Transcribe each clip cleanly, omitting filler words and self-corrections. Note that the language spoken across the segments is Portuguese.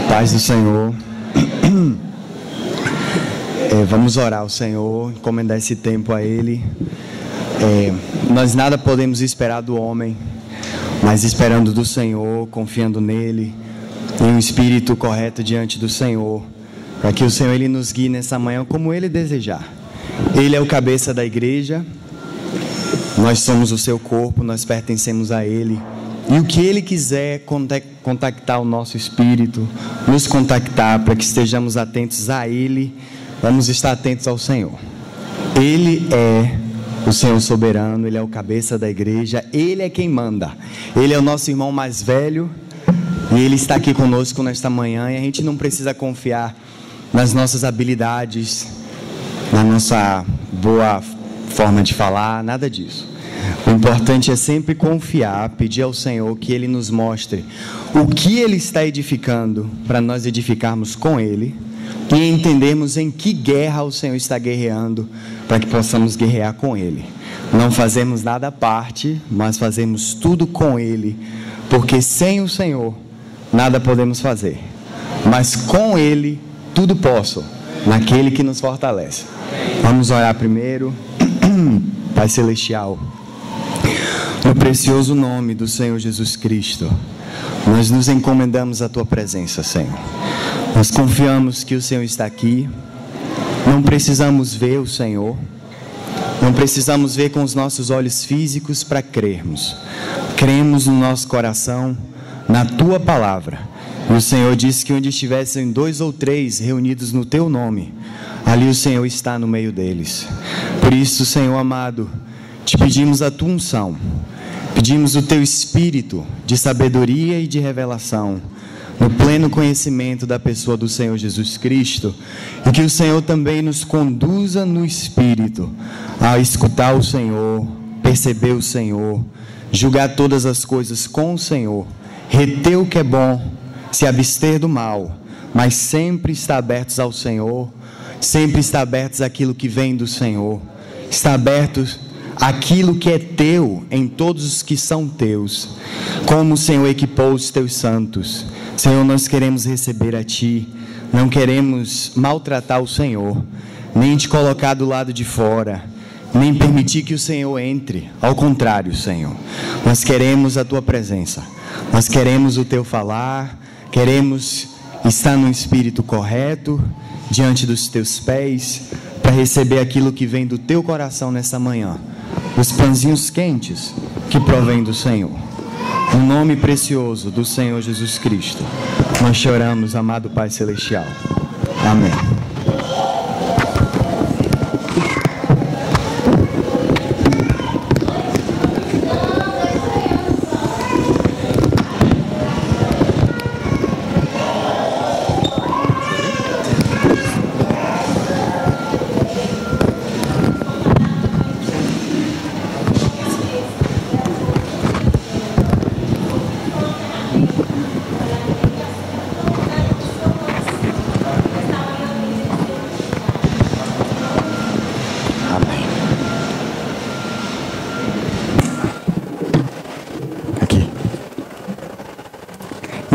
Paz do Senhor. Vamos orar ao Senhor, encomendar esse tempo a Ele. Nós nada podemos esperar do homem, mas esperando do Senhor, confiando nele, em um espírito correto diante do Senhor, para que o Senhor Ele nos guie nessa manhã como Ele desejar. Ele é o cabeça da igreja, nós somos o seu corpo, nós pertencemos a Ele. E o que Ele quiser contactar o nosso espírito, nos contactar para que estejamos atentos a Ele, vamos estar atentos ao Senhor. Ele é o Senhor soberano, Ele é o cabeça da igreja, Ele é quem manda. Ele é o nosso irmão mais velho e Ele está aqui conosco nesta manhã, e a gente não precisa confiar nas nossas habilidades, na nossa boa forma de falar, nada disso. O importante é sempre confiar, pedir ao Senhor que Ele nos mostre o que Ele está edificando, para nós edificarmos com Ele e entendermos em que guerra o Senhor está guerreando, para que possamos guerrear com Ele. Não fazemos nada à parte, mas fazemos tudo com Ele, porque sem o Senhor nada podemos fazer, mas com Ele tudo posso, naquele que nos fortalece. Vamos orar primeiro. Pai Celestial, no precioso nome do Senhor Jesus Cristo, nós nos encomendamos à Tua presença, Senhor. Nós confiamos que o Senhor está aqui. Não precisamos ver o Senhor, não precisamos ver com os nossos olhos físicos para crermos. Cremos no nosso coração, na Tua palavra. E o Senhor disse que onde estivessem 2 ou 3 reunidos no Teu nome, ali o Senhor está no meio deles. Por isso, Senhor amado, te pedimos a Tua unção, pedimos o Teu Espírito de sabedoria e de revelação, no pleno conhecimento da pessoa do Senhor Jesus Cristo, e que o Senhor também nos conduza no Espírito, a escutar o Senhor, perceber o Senhor, julgar todas as coisas com o Senhor, reter o que é bom, se abster do mal, mas sempre estar abertos ao Senhor, sempre estar abertos àquilo que vem do Senhor, estar abertos àquilo que é Teu, em todos os que são Teus, como o Senhor equipou os Teus santos. Senhor, nós queremos receber a Ti, não queremos maltratar o Senhor, nem Te colocar do lado de fora, nem permitir que o Senhor entre. Ao contrário, Senhor, nós queremos a Tua presença, nós queremos o Teu falar, queremos estar no espírito correto, diante dos Teus pés, para receber aquilo que vem do Teu coração nessa manhã, os pãezinhos quentes que provém do Senhor. No nome precioso do Senhor Jesus Cristo, nós choramos, amado Pai Celestial. Amém.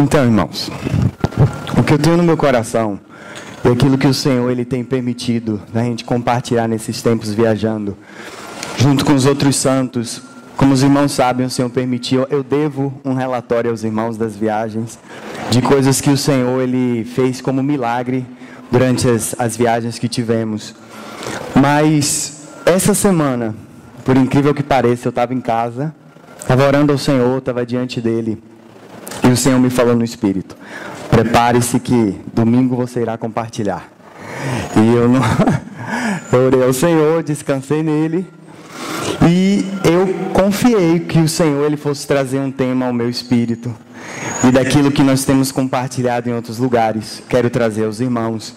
Então, irmãos, o que eu tenho no meu coração e aquilo que o Senhor Ele tem permitido a gente compartilhar nesses tempos viajando, junto com os outros santos, como os irmãos sabem, o Senhor permitiu. Eu devo um relatório aos irmãos das viagens, de coisas que o Senhor Ele fez como milagre durante as viagens que tivemos. Mas essa semana, por incrível que pareça, eu estava em casa, estava orando ao Senhor, estava diante dEle, e o Senhor me falou no Espírito: prepare-se que domingo você irá compartilhar. E eu não... eu orei ao Senhor, descansei nele, e eu confiei que o Senhor Ele fosse trazer um tema ao meu espírito, e daquilo que nós temos compartilhado em outros lugares, quero trazer aos irmãos.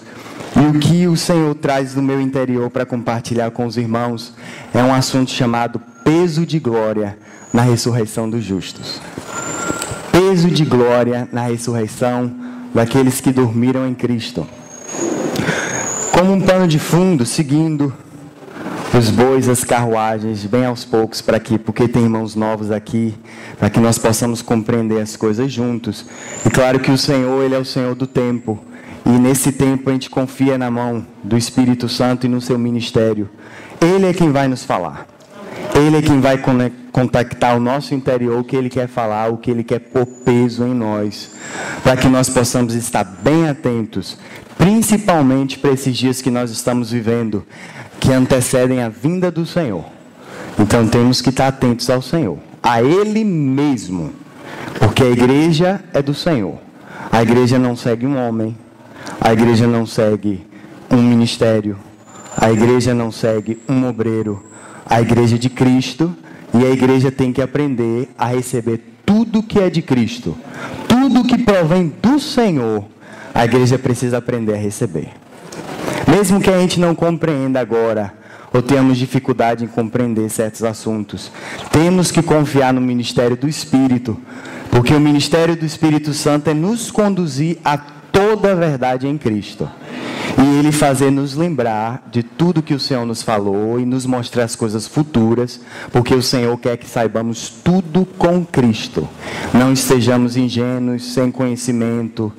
E o que o Senhor traz do meu interior para compartilhar com os irmãos é um assunto chamado peso de glória na ressurreição dos justos. Peso de glória na ressurreição daqueles que dormiram em Cristo. Como um pano de fundo, seguindo os bois, as carruagens, bem aos poucos, porque tem irmãos novos aqui, para que nós possamos compreender as coisas juntos. E claro que o Senhor, Ele é o Senhor do tempo. E nesse tempo a gente confia na mão do Espírito Santo e no seu ministério. Ele é quem vai nos falar. Ele é quem vai contactar o nosso interior, o que Ele quer falar, o que Ele quer pôr peso em nós, para que nós possamos estar bem atentos, principalmente para esses dias que nós estamos vivendo, que antecedem a vinda do Senhor. Então temos que estar atentos ao Senhor, a Ele mesmo, porque a igreja é do Senhor. A igreja não segue um homem, a igreja não segue um ministério, a igreja não segue um obreiro, a igreja é de Cristo, e a igreja tem que aprender a receber tudo que é de Cristo, tudo que provém do Senhor, a igreja precisa aprender a receber. Mesmo que a gente não compreenda agora, ou tenhamos dificuldade em compreender certos assuntos, temos que confiar no ministério do Espírito, porque o ministério do Espírito Santo é nos conduzir a toda a verdade em Cristo. E Ele fazer nos lembrar de tudo que o Senhor nos falou e nos mostrar as coisas futuras, porque o Senhor quer que saibamos tudo com Cristo. Não estejamos ingênuos, sem conhecimento,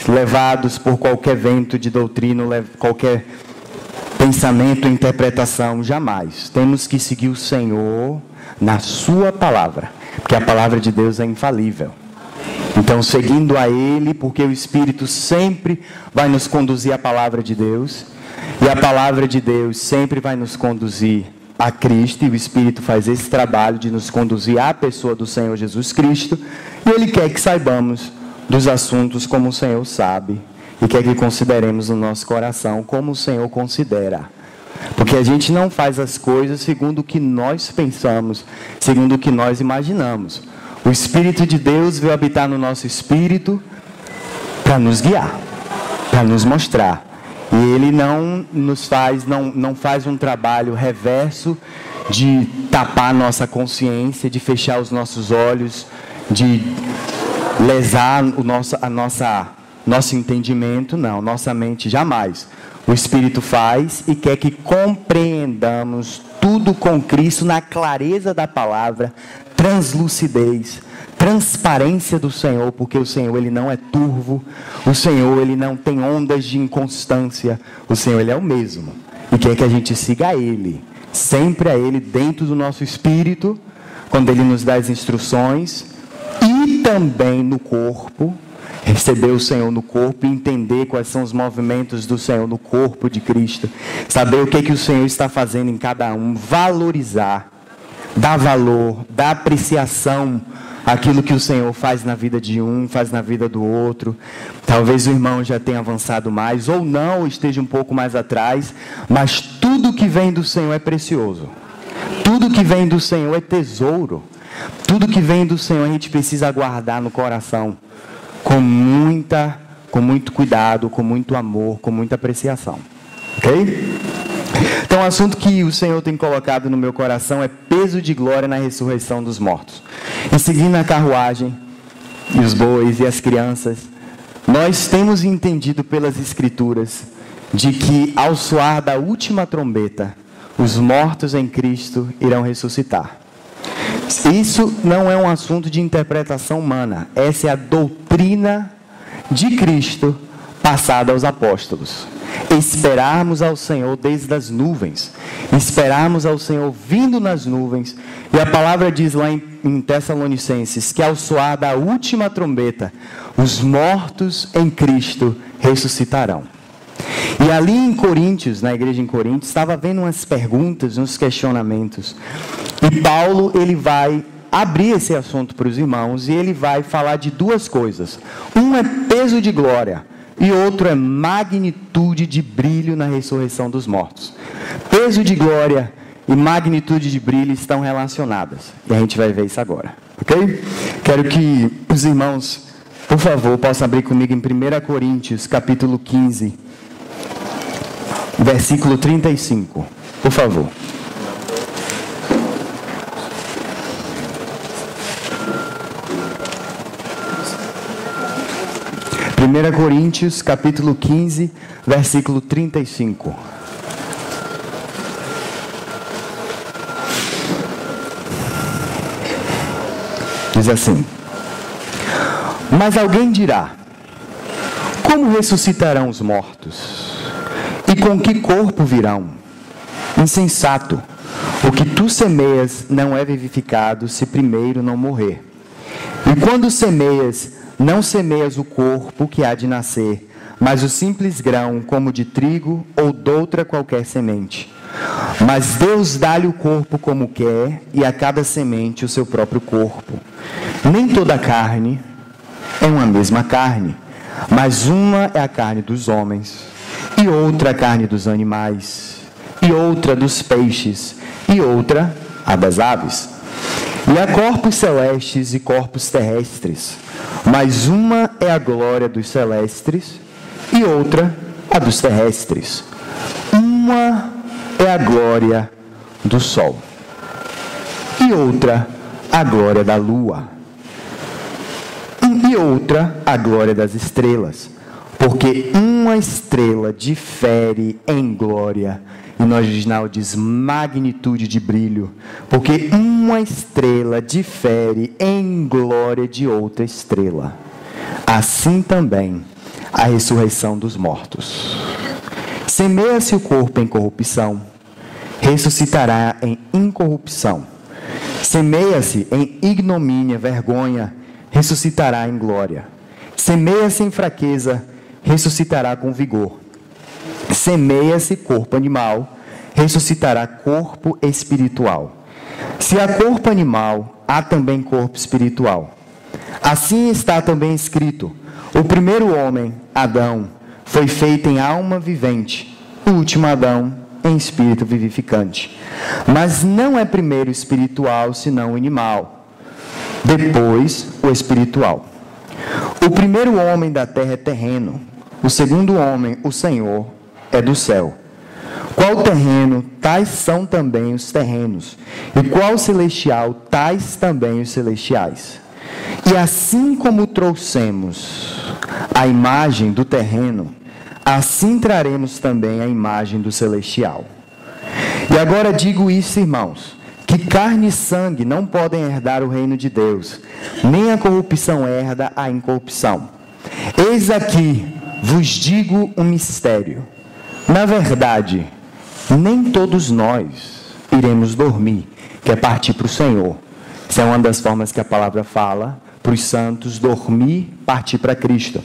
levados por qualquer vento de doutrina, qualquer pensamento, interpretação, jamais. Temos que seguir o Senhor na sua palavra, porque a palavra de Deus é infalível. Então, seguindo a Ele, porque o Espírito sempre vai nos conduzir à palavra de Deus, e a palavra de Deus sempre vai nos conduzir a Cristo, e o Espírito faz esse trabalho de nos conduzir à pessoa do Senhor Jesus Cristo, e Ele quer que saibamos dos assuntos como o Senhor sabe, e quer que consideremos no nosso coração como o Senhor considera. Porque a gente não faz as coisas segundo o que nós pensamos, segundo o que nós imaginamos. O Espírito de Deus veio habitar no nosso espírito para nos guiar, para nos mostrar. E Ele não faz um trabalho reverso de tapar a nossa consciência, de fechar os nossos olhos, de lesar nosso entendimento. Não, nossa mente jamais. O Espírito faz e quer que compreendamos tudo com Cristo na clareza da palavra, translucidez, transparência do Senhor, porque o Senhor, Ele não é turvo, o Senhor, Ele não tem ondas de inconstância, o Senhor, Ele é o mesmo, e quer que a gente siga a Ele, sempre a Ele, dentro do nosso espírito, quando Ele nos dá as instruções, e também no corpo, receber o Senhor no corpo e entender quais são os movimentos do Senhor no corpo de Cristo, saber o que o Senhor está fazendo em cada um, valorizar, dar valor, dar apreciação àquilo que o Senhor faz na vida de um, faz na vida do outro. Talvez o irmão já tenha avançado mais, ou não, ou esteja um pouco mais atrás, mas tudo que vem do Senhor é precioso, tudo que vem do Senhor é tesouro, tudo que vem do Senhor a gente precisa guardar no coração, com muito cuidado, com muito amor, com muita apreciação. Ok? Então, o assunto que o Senhor tem colocado no meu coração é peso de glória na ressurreição dos mortos. E seguindo a carruagem, e os bois e as crianças, nós temos entendido pelas Escrituras de que ao soar da última trombeta, os mortos em Cristo irão ressuscitar. Isso não é um assunto de interpretação humana. Essa é a doutrina de Cristo passada aos apóstolos. Esperarmos ao Senhor desde as nuvens. Esperarmos ao Senhor vindo nas nuvens. E a palavra diz lá em Tessalonicenses que ao soar da última trombeta, os mortos em Cristo ressuscitarão. E ali em Coríntios, na igreja em Coríntios, estava havendo umas perguntas, uns questionamentos. E Paulo, ele vai abrir esse assunto para os irmãos e ele vai falar de duas coisas. Um é peso de glória e outro é magnitude de brilho na ressurreição dos mortos. Peso de glória e magnitude de brilho estão relacionadas. E a gente vai ver isso agora. Ok? Quero que os irmãos, por favor, possam abrir comigo em 1 Coríntios, capítulo 15, versículo 35. Por favor. 1 Coríntios, capítulo 15, versículo 35. Diz assim: mas alguém dirá: como ressuscitarão os mortos? E com que corpo virão? Insensato, o que tu semeias não é vivificado se primeiro não morrer. E quando semeias, não semeias o corpo que há de nascer, mas o simples grão, como de trigo ou doutra qualquer semente. Mas Deus dá-lhe o corpo como quer, e a cada semente o seu próprio corpo. Nem toda carne é uma mesma carne, mas uma é a carne dos homens, e outra a carne dos animais, e outra dos peixes, e outra a das aves. E há corpos celestes e corpos terrestres, mas uma é a glória dos celestes, e outra a dos terrestres. Uma é a glória do sol, e outra a glória da lua, e outra a glória das estrelas, porque uma estrela difere em glória, e no original diz magnitude de brilho, porque uma estrela difere em glória de outra estrela. Assim também a ressurreição dos mortos. Semeia-se o corpo em corrupção, ressuscitará em incorrupção. Semeia-se em ignomínia, vergonha, ressuscitará em glória. Semeia-se em fraqueza, ressuscitará com vigor. Semeia-se corpo animal, ressuscitará corpo espiritual. Se há corpo animal, há também corpo espiritual. Assim está também escrito: o primeiro homem, Adão, foi feito em alma vivente, o último Adão em espírito vivificante. Mas não é primeiro o espiritual, senão o animal, depois o espiritual. O primeiro homem da terra é terreno, o segundo homem, o Senhor, é do céu. Qual terreno, tais são também os terrenos, e qual celestial, tais também os celestiais. E assim como trouxemos a imagem do terreno, assim traremos também a imagem do celestial. E agora digo isso, irmãos, que carne e sangue não podem herdar o reino de Deus, nem a corrupção herda a incorrupção. Eis aqui vos digo um mistério. Na verdade, nem todos nós iremos dormir, que é partir para o Senhor. Essa é uma das formas que a palavra fala para os santos: dormir, partir para Cristo.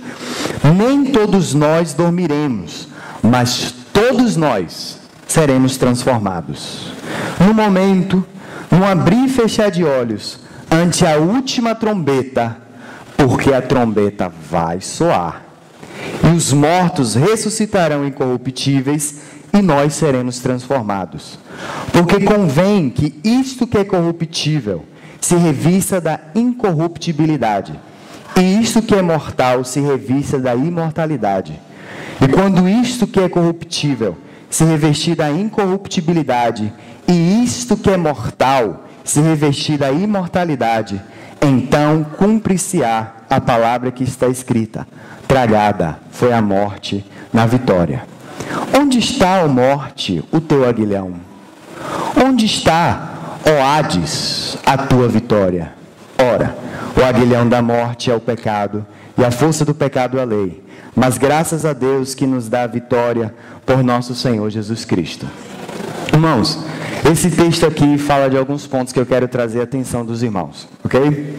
Nem todos nós dormiremos, mas todos nós seremos transformados. No momento, no abrir e fechar de olhos, ante a última trombeta, porque a trombeta vai soar. E os mortos ressuscitarão incorruptíveis, e nós seremos transformados. Porque convém que isto que é corruptível se revista da incorruptibilidade, e isto que é mortal se revista da imortalidade. E quando isto que é corruptível se revestir da incorruptibilidade, e isto que é mortal se revestir da imortalidade, então cumprir-se-á a palavra que está escrita: tragada foi a morte na vitória. Onde está, ó morte, o teu aguilhão? Onde está, ó Hades, a tua vitória? Ora, o aguilhão da morte é o pecado, e a força do pecado é a lei. Mas graças a Deus que nos dá a vitória por nosso Senhor Jesus Cristo. Irmãos, esse texto aqui fala de alguns pontos que eu quero trazer a atenção dos irmãos, ok?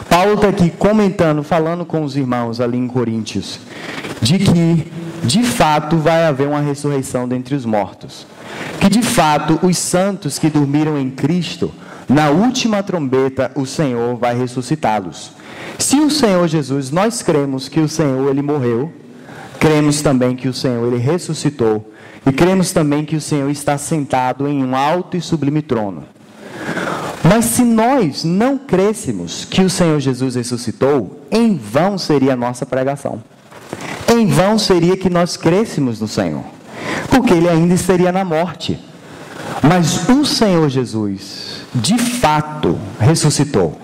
Paulo está aqui comentando, falando com os irmãos ali em Coríntios, de que, de fato, vai haver uma ressurreição dentre os mortos. Que, de fato, os santos que dormiram em Cristo, na última trombeta, o Senhor vai ressuscitá-los. Se o Senhor Jesus, nós cremos que o Senhor, Ele morreu, cremos também que o Senhor, Ele ressuscitou, e cremos também que o Senhor está sentado em um alto e sublime trono. Mas se nós não crêssemos que o Senhor Jesus ressuscitou, em vão seria a nossa pregação. Em vão seria que nós crêssemos no Senhor, porque Ele ainda estaria na morte. Mas o Senhor Jesus, de fato, ressuscitou.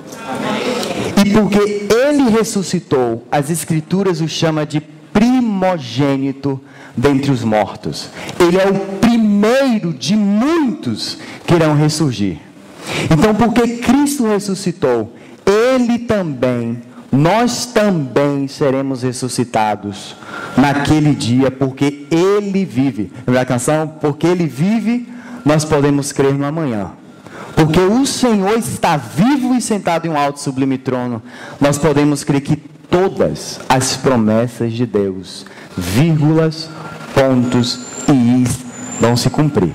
E porque Ele ressuscitou, as Escrituras o chama de primogênito dentre os mortos. Ele é o primeiro de muitos que irão ressurgir. Então, porque Cristo ressuscitou, nós também seremos ressuscitados naquele dia, porque Ele vive. Lembra a canção? Porque Ele vive, nós podemos crer no amanhã. Porque o Senhor está vivo e sentado em um alto e sublime trono, nós podemos crer que todas as promessas de Deus, vírgulas, pontos e is, vão se cumprir.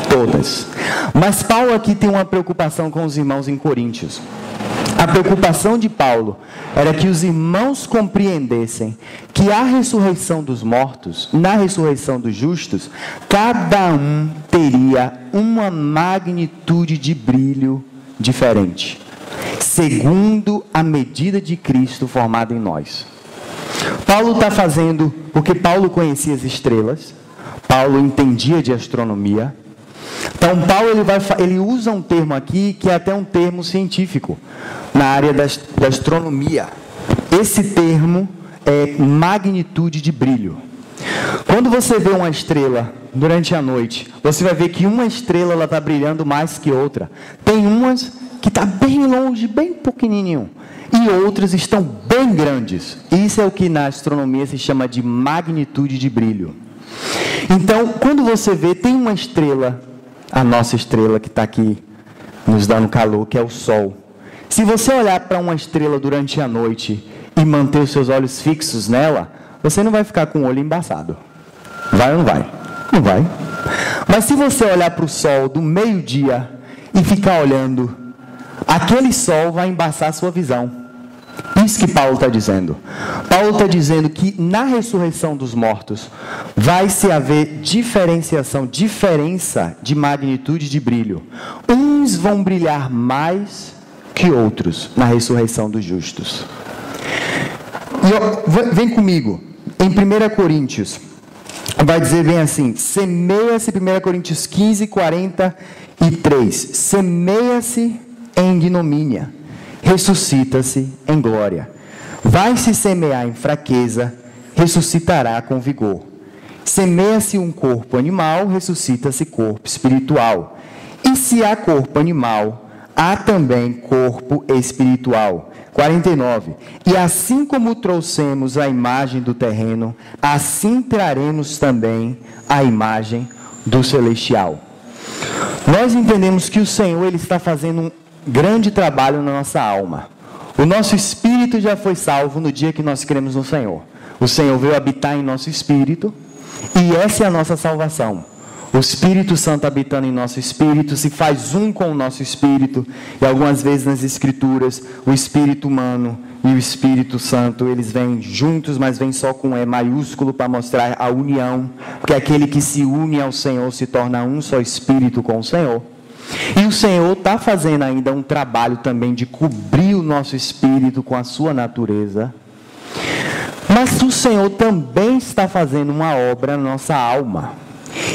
Todas. Mas Paulo aqui tem uma preocupação com os irmãos em Coríntios. A preocupação de Paulo era que os irmãos compreendessem que a ressurreição dos mortos, na ressurreição dos justos, cada um teria uma magnitude de brilho diferente, segundo a medida de Cristo formada em nós. Paulo está fazendo, porque Paulo conhecia as estrelas, Paulo entendia de astronomia. Então Paulo ele usa um termo aqui que é até um termo científico na área da astronomia. Esse termo é magnitude de brilho. Quando você vê uma estrela durante a noite, você vai ver que uma estrela está brilhando mais que outra. Tem umas que está bem longe, bem pequenininho, e outras estão bem grandes. Isso é o que na astronomia se chama de magnitude de brilho. Então, quando você vê, tem uma estrela, a nossa estrela que está aqui nos dando calor, que é o Sol. Se você olhar para uma estrela durante a noite e manter os seus olhos fixos nela, você não vai ficar com o olho embaçado. Vai ou não vai? Não vai. Mas se você olhar para o Sol do meio-dia e ficar olhando, aquele Sol vai embaçar a sua visão. Isso que Paulo está dizendo. Paulo está dizendo que na ressurreição dos mortos vai se haver diferenciação, diferença de magnitude de brilho. Uns vão brilhar mais que outros na ressurreição dos justos. E vem comigo, em 1 Coríntios, vai dizer bem assim, semeia-se, 1 Coríntios 15, 43, semeia-se em ignomínia, ressuscita-se em glória. Vai se semear em fraqueza, ressuscitará com vigor. Semeia-se um corpo animal, ressuscita-se corpo espiritual. E se há corpo animal, há também corpo espiritual. 49. E assim como trouxemos a imagem do terreno, assim traremos também a imagem do celestial. Nós entendemos que o Senhor ele está fazendo um grande trabalho na nossa alma. O nosso espírito já foi salvo no dia que nós cremos no Senhor. O Senhor veio habitar em nosso espírito e essa é a nossa salvação. O Espírito Santo habitando em nosso espírito se faz um com o nosso espírito. E algumas vezes nas Escrituras, o Espírito humano e o Espírito Santo, eles vêm juntos, mas vêm só com E maiúsculo para mostrar a união. Porque aquele que se une ao Senhor se torna um só espírito com o Senhor. E o Senhor está fazendo ainda um trabalho também de cobrir o nosso espírito com a sua natureza. Mas o Senhor também está fazendo uma obra na nossa alma.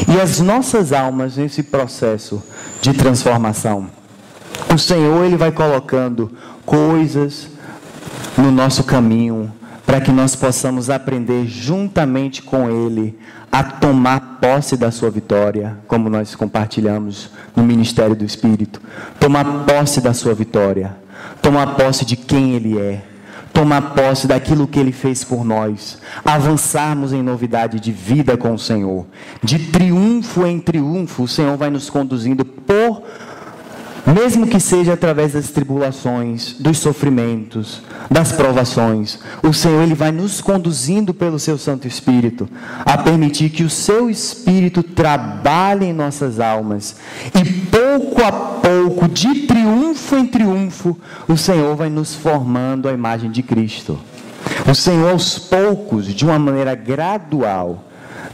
E as nossas almas nesse processo de transformação, o Senhor ele vai colocando coisas no nosso caminho para que nós possamos aprender juntamente com Ele a tomar posse da sua vitória, como nós compartilhamos no Ministério do Espírito. Tomar posse da sua vitória, tomar posse de quem Ele é, tomar posse daquilo que Ele fez por nós, avançarmos em novidade de vida com o Senhor, de triunfo em triunfo. O Senhor vai nos conduzindo mesmo que seja através das tribulações, dos sofrimentos, das provações, o Senhor ele vai nos conduzindo pelo seu Santo Espírito, a permitir que o seu Espírito trabalhe em nossas almas, e pouco a pouco, de triunfo em triunfo, o Senhor vai nos formando à imagem de Cristo. O Senhor aos poucos, de uma maneira gradual,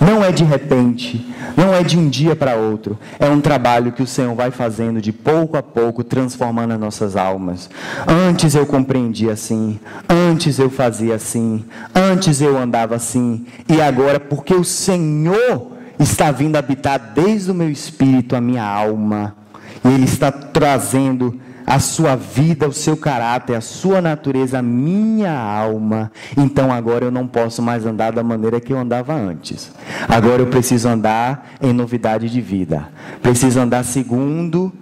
não é de repente, não é de um dia para outro, é um trabalho que o Senhor vai fazendo de pouco a pouco, transformando as nossas almas. Antes eu compreendia assim, antes eu fazia assim, antes eu andava assim, e agora, porque o Senhor está vindo habitar desde o meu espírito a minha alma, e Ele está trazendo a sua vida, o seu caráter, a sua natureza, a minha alma. Então agora eu não posso mais andar da maneira que eu andava antes. Agora eu preciso andar em novidade de vida. Preciso andar segundo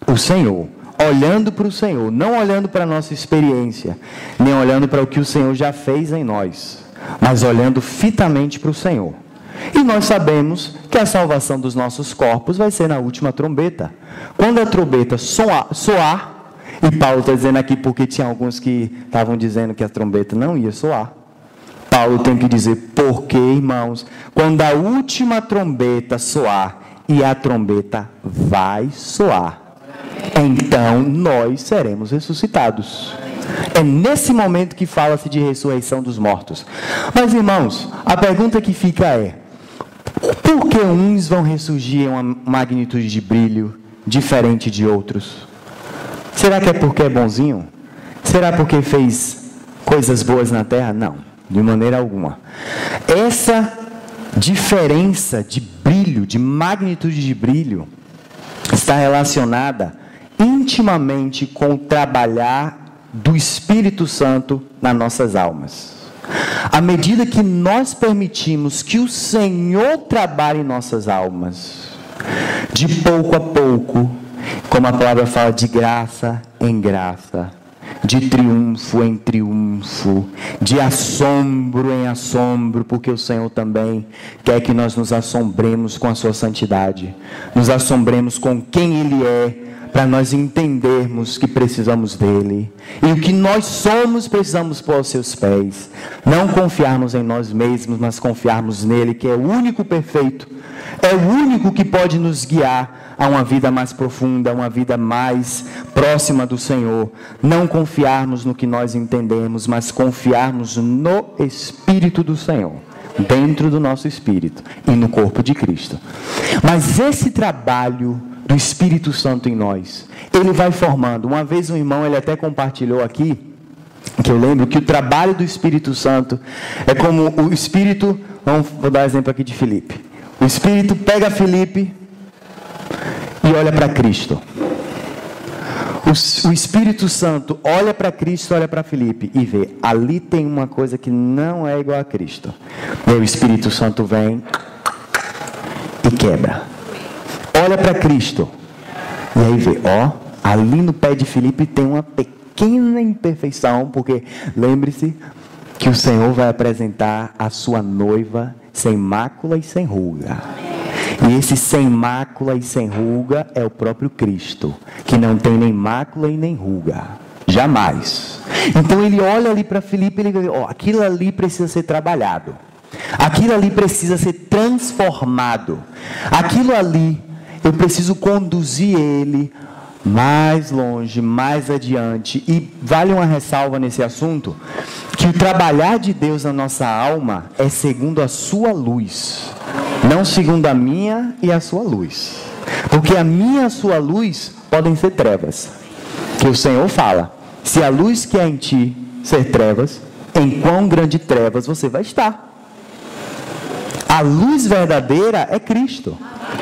o Senhor, olhando para o Senhor, não olhando para a nossa experiência, nem olhando para o que o Senhor já fez em nós, mas olhando fitamente para o Senhor. E nós sabemos que a salvação dos nossos corpos vai ser na última trombeta. Quando a trombeta soar, e Paulo está dizendo aqui porque tinha alguns que estavam dizendo que a trombeta não ia soar. Paulo tem que dizer, porque, irmãos, quando a última trombeta soar, e a trombeta vai soar, então nós seremos ressuscitados. É nesse momento que fala-se de ressurreição dos mortos. Mas, irmãos, a pergunta que fica é, por que uns vão ressurgir em uma magnitude de brilho diferente de outros? Será que é porque é bonzinho? Será porque fez coisas boas na terra? Não, de maneira alguma. Essa diferença de brilho, de magnitude de brilho, está relacionada intimamente com o trabalhar do Espírito Santo nas nossas almas. À medida que nós permitimos que o Senhor trabalhe em nossas almas, de pouco a pouco, como a palavra fala, de graça em graça, de triunfo em triunfo, de assombro em assombro, porque o Senhor também quer que nós nos assombremos com a sua santidade, nos assombremos com quem Ele é, para nós entendermos que precisamos dEle, e o que nós somos precisamos pôr aos seus pés, não confiarmos em nós mesmos, mas confiarmos nele, que é o único perfeito, é o único que pode nos guiar a uma vida mais profunda, a uma vida mais próxima do Senhor. Não confiarmos no que nós entendemos, mas confiarmos no Espírito do Senhor, dentro do nosso espírito e no corpo de Cristo. Mas esse trabalho do Espírito Santo em nós, ele vai formando. Uma vez um irmão, ele até compartilhou aqui, que eu lembro que o trabalho do Espírito Santo é como o Espírito, vou dar exemplo aqui de Filipe. O Espírito pega Filipe e olha para Cristo. O Espírito Santo olha para Cristo, olha para Filipe e vê, ali tem uma coisa que não é igual a Cristo. E aí o Espírito Santo vem e quebra. Olha para Cristo e aí vê, ali no pé de Filipe tem uma pequena imperfeição, porque lembre-se que o Senhor vai apresentar a sua noiva sem mácula e sem ruga. E esse sem mácula e sem ruga é o próprio Cristo, que não tem nem mácula e nem ruga, jamais. Então ele olha ali para Filipe e ele vê, aquilo ali precisa ser trabalhado, aquilo ali precisa ser transformado, aquilo ali eu preciso conduzir ele mais longe, mais adiante. E vale uma ressalva nesse assunto, que o trabalhar de Deus na nossa alma é segundo a sua luz, não segundo a minha e a sua luz. Porque a minha e a sua luz podem ser trevas. Que o Senhor fala, se a luz que é em ti ser trevas, em quão grande trevas você vai estar. A luz verdadeira é Cristo.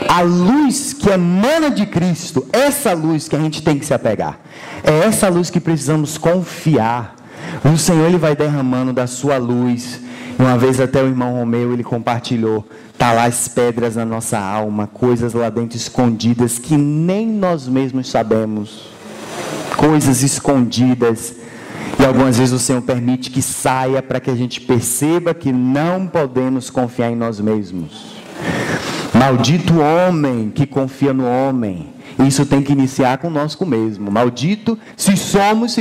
A luz que emana de Cristo, essa luz que a gente tem que se apegar, é essa luz que precisamos confiar. O Senhor, Ele vai derramando da sua luz. Uma vez até o irmão Romeu, ele compartilhou, está lá as pedras na nossa alma, coisas lá dentro escondidas que nem nós mesmos sabemos, coisas escondidas, e algumas vezes o Senhor permite que saia para que a gente perceba que não podemos confiar em nós mesmos. Maldito o homem que confia no homem. Isso tem que iniciar conosco mesmo. Maldito se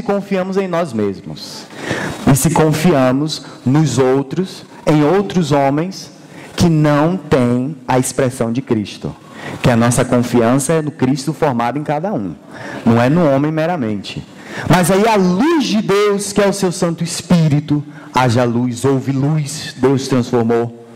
confiamos em nós mesmos. E se confiamos nos outros, em outros homens que não têm a expressão de Cristo. Que a nossa confiança é no Cristo formado em cada um. Não é no homem meramente. Mas aí a luz de Deus, que é o seu Santo Espírito, haja luz, houve luz, Deus transformou.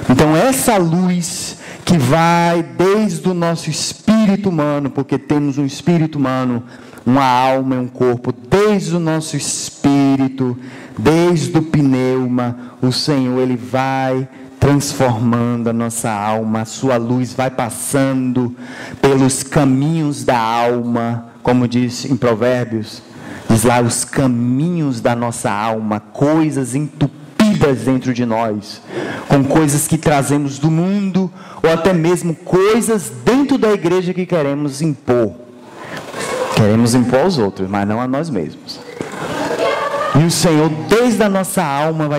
Então essa luz que vai desde o nosso espírito humano, porque temos um espírito humano, uma alma e um corpo, desde o nosso espírito, desde o pneuma, o Senhor, Ele vai transformando a nossa alma, a sua luz vai passando pelos caminhos da alma, como diz em Provérbios, diz lá, os caminhos da nossa alma, coisas entupidas dentro de nós, com coisas que trazemos do mundo, ou até mesmo coisas dentro da igreja que queremos impor. Queremos impor aos outros, mas não a nós mesmos. E o Senhor, desde a nossa alma,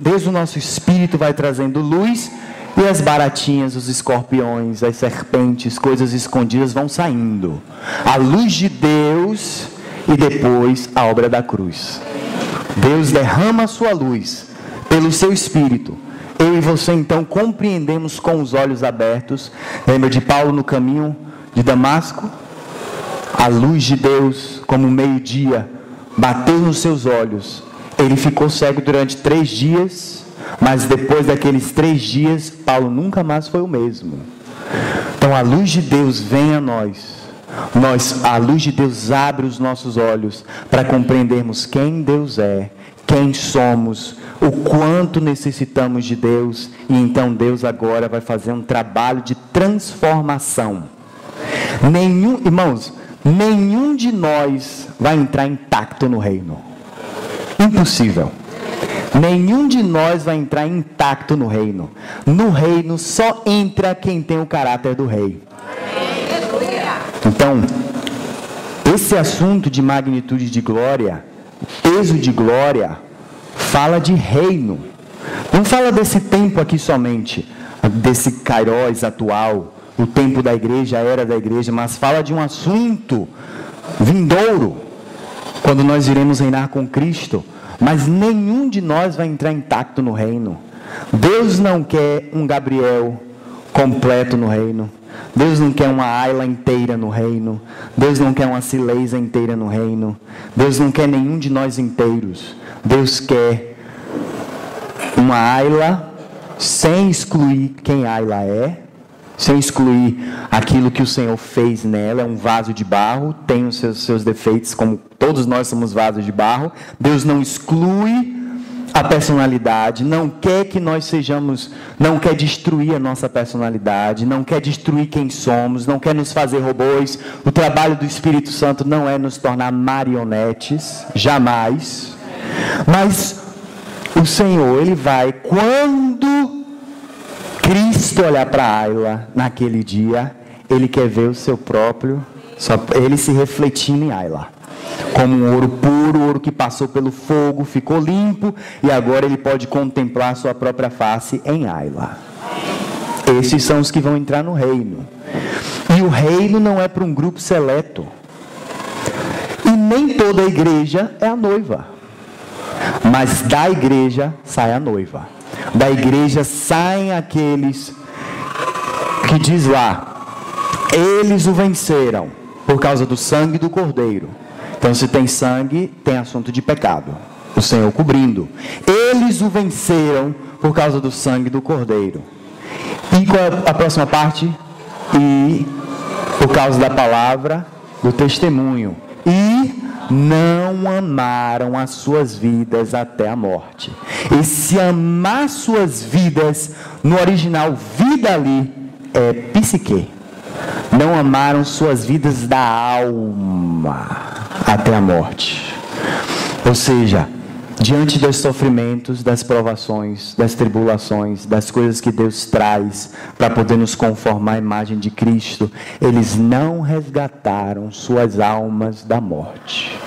desde o nosso espírito, vai trazendo luz, e as baratinhas, os escorpiões, as serpentes, coisas escondidas vão saindo. A luz de Deus e depois a obra da cruz. Deus derrama a sua luz pelo seu espírito. Eu e você então compreendemos com os olhos abertos. Lembra de Paulo no caminho de Damasco? A luz de Deus, como meio-dia, bateu nos seus olhos. Ele ficou cego durante 3 dias, mas depois daqueles 3 dias, Paulo nunca mais foi o mesmo. Então a luz de Deus vem a nós. A luz de Deus abre os nossos olhos para compreendermos quem Deus é, quem somos, o quanto necessitamos de Deus. E então Deus agora vai fazer um trabalho de transformação. Irmãos, nenhum de nós vai entrar intacto no reino. Impossível. Nenhum de nós vai entrar intacto no reino. No reino só entra quem tem o caráter do rei. Então, esse assunto de magnitude de glória, peso de glória, fala de reino. Não fala desse tempo aqui somente, desse Kairos atual, o tempo da igreja, a era da igreja, mas fala de um assunto vindouro, quando nós iremos reinar com Cristo. Mas nenhum de nós vai entrar intacto no reino. Deus não quer um Gabriel completo no reino. Deus não quer uma Ayla inteira no reino. Deus não quer uma Cileisa inteira no reino. Deus não quer nenhum de nós inteiros. Deus quer uma Ayla sem excluir quem Ayla é, sem excluir aquilo que o Senhor fez nela. É um vaso de barro, tem os seus defeitos, como todos nós somos vasos de barro. Deus não exclui a personalidade, não quer que nós sejamos, não quer destruir a nossa personalidade, não quer destruir quem somos, não quer nos fazer robôs. O trabalho do Espírito Santo não é nos tornar marionetes, jamais. Mas o Senhor, Ele vai, quando Cristo olhar para Ayla naquele dia, Ele quer ver o seu próprio, Ele se refletindo em Ayla, como um ouro puro, ouro que passou pelo fogo, ficou limpo, e agora Ele pode contemplar a sua própria face em Ayla. Esses são os que vão entrar no reino. E o reino não é para um grupo seleto. E nem toda a igreja é a noiva. Mas da igreja sai a noiva. Da igreja saem aqueles que diz lá, eles o venceram por causa do sangue do Cordeiro. Então, se tem sangue, tem assunto de pecado. O Senhor cobrindo. Eles o venceram por causa do sangue do Cordeiro. E qual é a próxima parte? E por causa da palavra do testemunho. E não amaram as suas vidas até a morte. Esse amar suas vidas, no original, vida ali, é psique. Não amaram suas vidas da alma até a morte. Ou seja, diante dos sofrimentos, das provações, das tribulações, das coisas que Deus traz para poder nos conformar à imagem de Cristo, eles não resgataram suas almas da morte,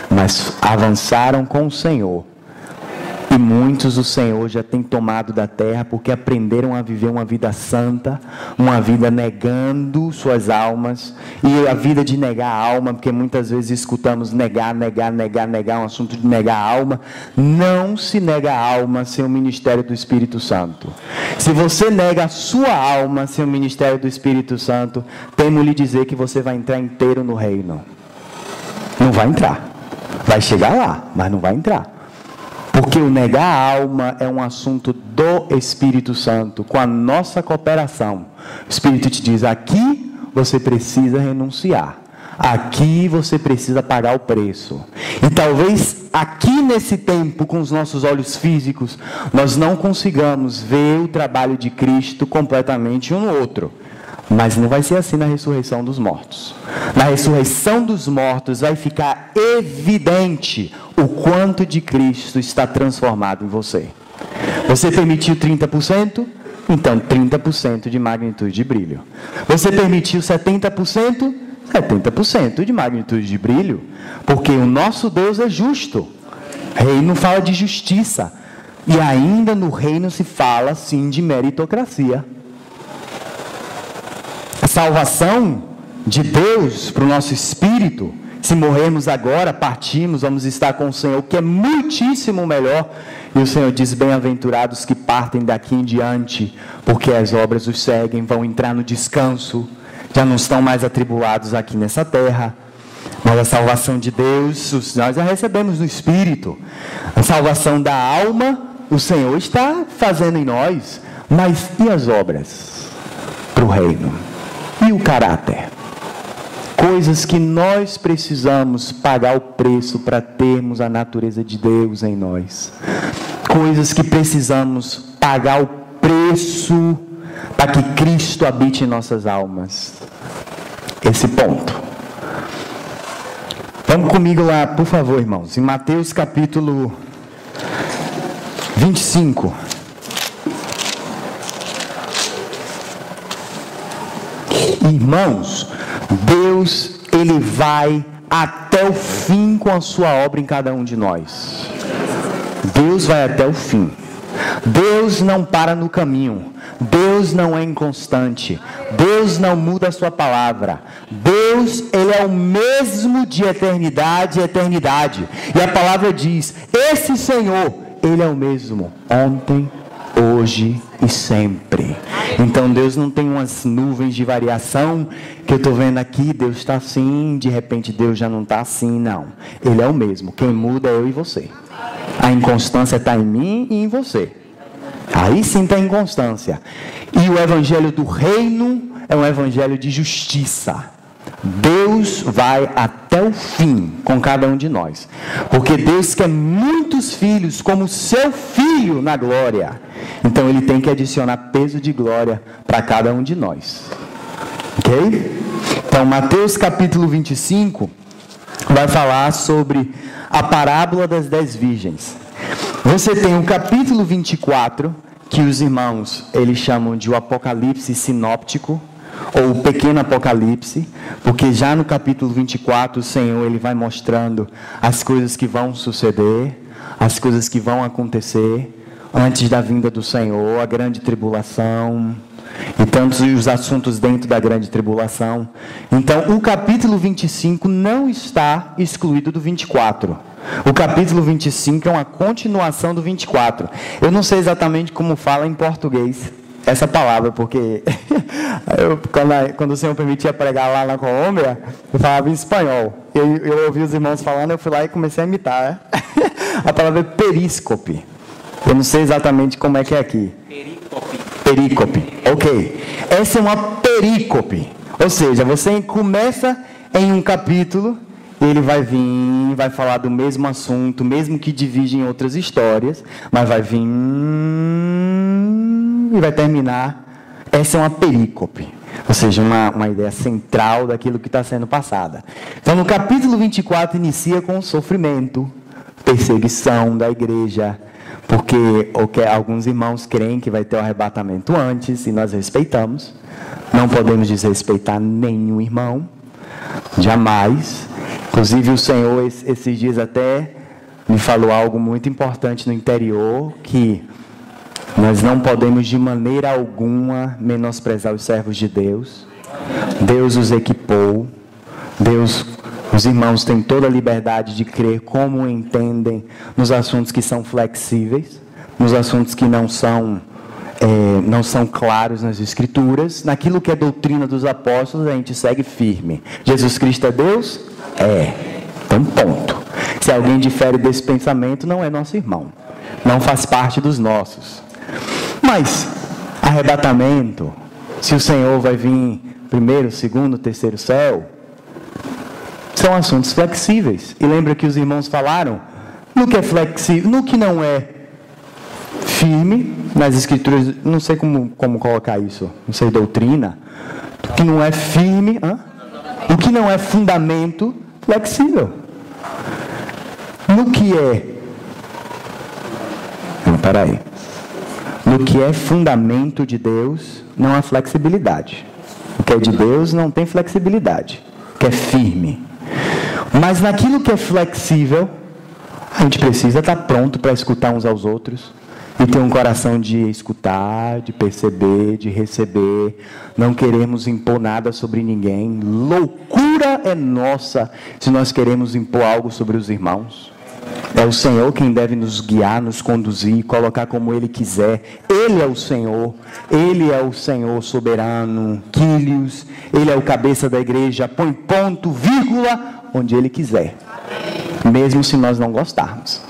mas avançaram com o Senhor. E muitos o Senhor já tem tomado da terra, porque aprenderam a viver uma vida santa, uma vida negando suas almas. E a vida de negar a alma, porque muitas vezes escutamos negar, um assunto de negar a alma. Não se nega a alma sem o ministério do Espírito Santo. Se você nega a sua alma sem o ministério do Espírito Santo, temo lhe dizer que você vai entrar inteiro no reino. Não vai entrar. Vai chegar lá, mas não vai entrar. Porque o negar a alma é um assunto do Espírito Santo, com a nossa cooperação. O Espírito te diz, aqui você precisa renunciar. Aqui você precisa pagar o preço. E talvez aqui nesse tempo, com os nossos olhos físicos, nós não consigamos ver o trabalho de Cristo completamente um no outro. Mas não vai ser assim na ressurreição dos mortos. Na ressurreição dos mortos vai ficar evidente o quanto de Cristo está transformado em você. Você permitiu 30%? Então 30% de magnitude de brilho. Você permitiu 70%? 70% de magnitude de brilho, porque o nosso Deus é justo. Reino fala de justiça, e ainda no reino se fala sim de meritocracia. A salvação de Deus para o nosso espírito, se morrermos agora, partimos, vamos estar com o Senhor, que é muitíssimo melhor. E o Senhor diz: bem-aventurados que partem daqui em diante, porque as obras os seguem, vão entrar no descanso, já não estão mais atribulados aqui nessa terra. Mas a salvação de Deus, nós a recebemos no Espírito. A salvação da alma, o Senhor está fazendo em nós. Mas e as obras para o reino? E o caráter? Coisas que nós precisamos pagar o preço para termos a natureza de Deus em nós. Coisas que precisamos pagar o preço para que Cristo habite em nossas almas. Esse ponto. Vamos comigo lá, por favor, irmãos, em Mateus capítulo 25. Irmãos, Deus, Ele vai até o fim com a sua obra em cada um de nós. Deus vai até o fim. Deus não para no caminho. Deus não é inconstante. Deus não muda a sua palavra. Deus, Ele é o mesmo de eternidade a eternidade. E a palavra diz: esse Senhor, Ele é o mesmo ontem, hoje e sempre. Então Deus não tem umas nuvens de variação que eu estou vendo aqui, Deus está assim, de repente Deus já não está assim, não. Ele é o mesmo, quem muda é eu e você. A inconstância está em mim e em você. Aí sim está a inconstância. E o evangelho do reino é um evangelho de justiça. Deus vai até o fim com cada um de nós, porque Deus quer muitos filhos como seu filho na glória. Então Ele tem que adicionar peso de glória para cada um de nós. Ok? Então Mateus capítulo 25 vai falar sobre a parábola das 10 virgens. Você tem o capítulo 24, que os irmãos eles chamam de o Apocalipse sinóptico, ou o pequeno Apocalipse, porque já no capítulo 24 o Senhor ele vai mostrando as coisas que vão suceder, as coisas que vão acontecer antes da vinda do Senhor, a grande tribulação e tantos os assuntos dentro da grande tribulação. Então o capítulo 25 não está excluído do 24. O capítulo 25 é uma continuação do 24. Eu não sei exatamente como fala em português essa palavra, porque quando o Senhor permitia pregar lá na Colômbia, eu falava em espanhol. Eu ouvi os irmãos falando, eu fui lá e comecei a imitar. A palavra é períscope. Eu não sei exatamente como é que é aqui. Perícope. Ok. Essa é uma perícope. Ou seja, você começa em um capítulo, ele vai vir, vai falar do mesmo assunto, mesmo que divide em outras histórias, mas vai vir e vai terminar. Essa é uma perícope, ou seja, uma ideia central daquilo que está sendo passada. Então, no capítulo 24, inicia com o sofrimento, perseguição da igreja, porque alguns irmãos creem que vai ter o arrebatamento antes, e nós respeitamos. Não podemos desrespeitar nenhum irmão, jamais. Inclusive, o Senhor, esses dias até me falou algo muito importante no interior, que nós não podemos de maneira alguma menosprezar os servos de Deus. Deus os equipou. Os irmãos têm toda a liberdade de crer como entendem nos assuntos que são flexíveis, nos assuntos que não são claros nas Escrituras. Naquilo que é doutrina dos apóstolos, a gente segue firme. Jesus Cristo é Deus? É. Então, ponto. Se alguém difere desse pensamento, não é nosso irmão. Não faz parte dos nossos. Mas, arrebatamento, se o Senhor vai vir primeiro, segundo, terceiro céu, são assuntos flexíveis. E lembra que os irmãos falaram, no que é flexível, no que não é firme, nas Escrituras, não sei como colocar isso, não sei, doutrina, o que não é firme, o que não é fundamento, flexível. No que é, no que é fundamento de Deus, não há flexibilidade. O que é de Deus não tem flexibilidade. O que é firme. Mas naquilo que é flexível, a gente precisa estar pronto para escutar uns aos outros e ter um coração de escutar, de perceber, de receber. Não queremos impor nada sobre ninguém. Loucura é nossa se nós queremos impor algo sobre os irmãos. É o Senhor quem deve nos guiar, nos conduzir, colocar como Ele quiser. Ele é o Senhor. Ele é o Senhor soberano. Quílios. Ele é o cabeça da igreja. Põe ponto, vírgula, onde Ele quiser. Mesmo se nós não gostarmos.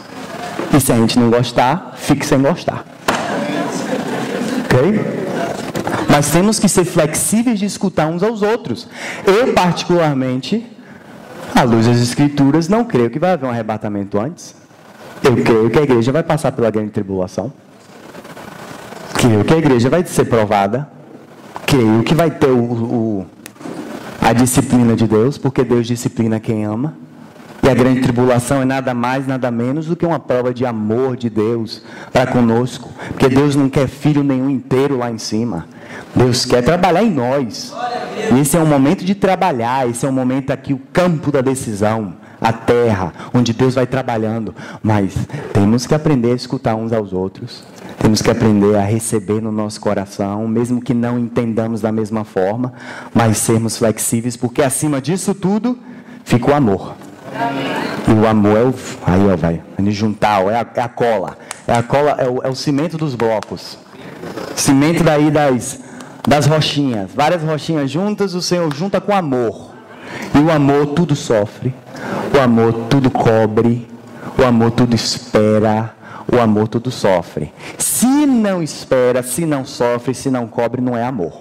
E se a gente não gostar, fique sem gostar. Ok? Mas temos que ser flexíveis de escutar uns aos outros. Eu, particularmente, à luz das Escrituras, não creio que vai haver um arrebatamento antes. Eu creio que a igreja vai passar pela grande tribulação. Creio que a igreja vai ser provada. Creio que vai ter a disciplina de Deus, porque Deus disciplina quem ama. E a grande tribulação é nada mais, nada menos do que uma prova de amor de Deus para conosco. Porque Deus não quer filho nenhum inteiro lá em cima. Deus quer trabalhar em nós. E esse é um momento de trabalhar. Esse é um momento aqui, o campo da decisão. A terra, onde Deus vai trabalhando. Mas temos que aprender a escutar uns aos outros. Temos que aprender a receber no nosso coração, mesmo que não entendamos da mesma forma. Mas sermos flexíveis, porque acima disso tudo, fica o amor. E o amor é o... Aí, ó, vai juntar, ó, é a cola. É a cola, é o cimento dos blocos. Cimento daí das rochinhas. Várias rochinhas juntas, o Senhor junta com amor. E o amor tudo sofre. O amor tudo cobre. O amor tudo espera. O amor tudo sofre. Se não espera, se não sofre, se não cobre, não é amor.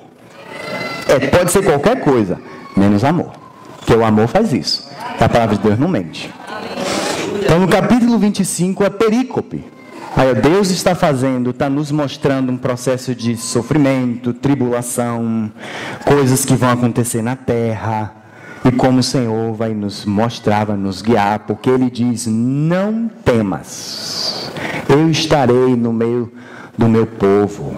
Pode ser qualquer coisa, menos amor. Porque o amor faz isso. A palavra de Deus não mente. Então, no capítulo 25, é perícope. Aí, Deus está nos mostrando um processo de sofrimento, tribulação, coisas que vão acontecer na terra. E como o Senhor vai nos mostrar, vai nos guiar, porque Ele diz, não temas. Eu estarei no meio do meu povo.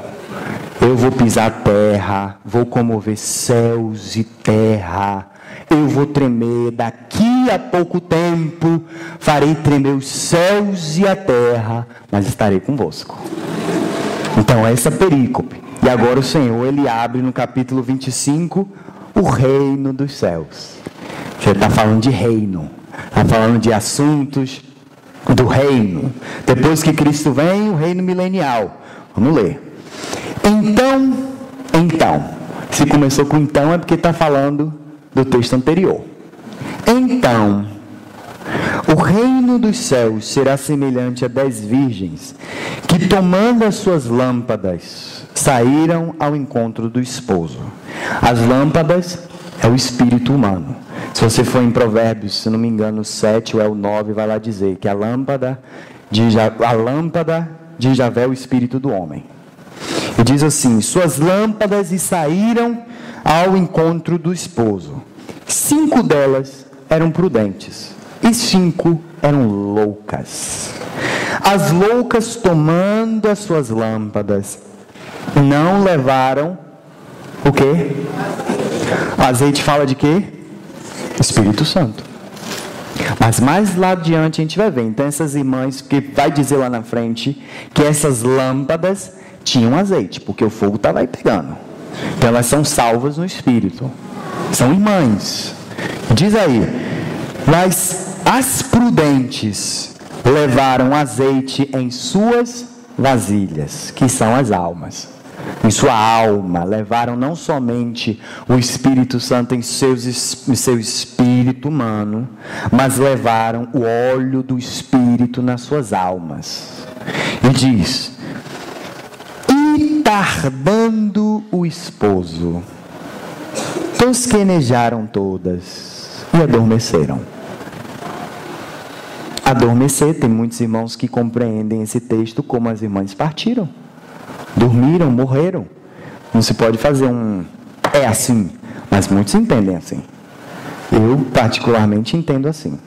Eu vou pisar a terra, vou comover céus e terra. Eu vou tremer daqui a pouco tempo, farei tremer os céus e a terra, mas estarei convosco. Então, essa perícope. E agora o Senhor, Ele abre no capítulo 25, o reino dos céus. Você está falando de reino, está falando de assuntos do reino. Depois que Cristo vem, o reino milenial. Vamos ler. Então, se começou com então, é porque está falando do texto anterior. Então, o reino dos céus será semelhante a 10 virgens, que tomando as suas lâmpadas, saíram ao encontro do esposo. As lâmpadas é o espírito humano. Se você for em Provérbios, se não me engano, o 7 ou é o 9, vai lá dizer que a lâmpada de Javé é o espírito do homem. E diz assim, suas lâmpadas e saíram ao encontro do esposo. 5 delas eram prudentes e 5 eram loucas. As loucas, tomando as suas lâmpadas, não levaram o quê? Azeite fala de quê? Espírito Santo. Mas mais lá adiante a gente vai ver. Então essas irmãs, que vai dizer lá na frente que essas lâmpadas tinham azeite, porque o fogo estava aí pegando. Então elas são salvas no Espírito. São irmãs. Diz aí, mas as prudentes levaram azeite em suas vasilhas, que são as almas. Em sua alma, levaram não somente o Espírito Santo em seu espírito humano, mas levaram o óleo do Espírito nas suas almas. E diz, e tardando o esposo, tosquenejaram todas e adormeceram. Adormecer, tem muitos irmãos que compreendem esse texto como as irmãs partiram. Dormiram, morreram. Não se pode fazer é assim, mas muitos entendem assim. Eu particularmente entendo assim.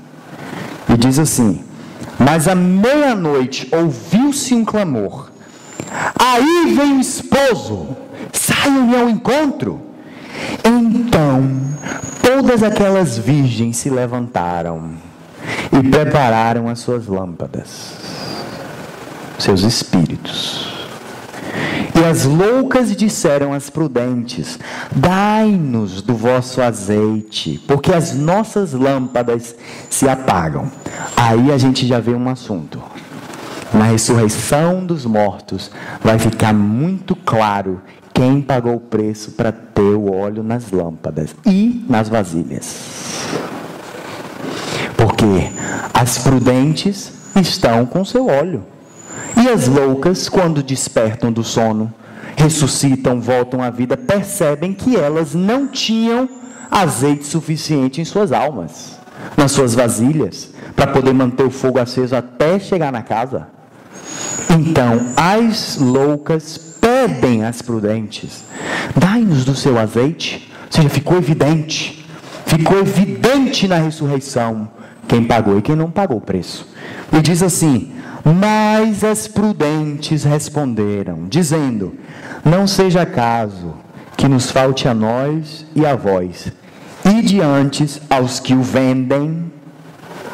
E diz assim, mas à meia-noite ouviu-se um clamor. Aí vem o esposo, saiam-lhe ao encontro. Então, Todas aquelas virgens se levantaram e prepararam as suas lâmpadas, seus espíritos. E as loucas disseram às prudentes: dai-nos do vosso azeite, porque as nossas lâmpadas se apagam. Aí a gente já vê um assunto. Na ressurreição dos mortos vai ficar muito claro quem pagou o preço para ter o óleo nas lâmpadas e nas vasilhas. Porque as prudentes estão com seu óleo. E as loucas, quando despertam do sono, ressuscitam, voltam à vida, percebem que elas não tinham azeite suficiente em suas almas, nas suas vasilhas, para poder manter o fogo aceso até chegar na casa. Então, as loucas pedem às prudentes: dai-nos do seu azeite. Ou seja, ficou evidente na ressurreição quem pagou e quem não pagou o preço. E diz assim: mas as prudentes responderam, dizendo: não seja caso que nos falte a nós e a vós, ide antes aos que o vendem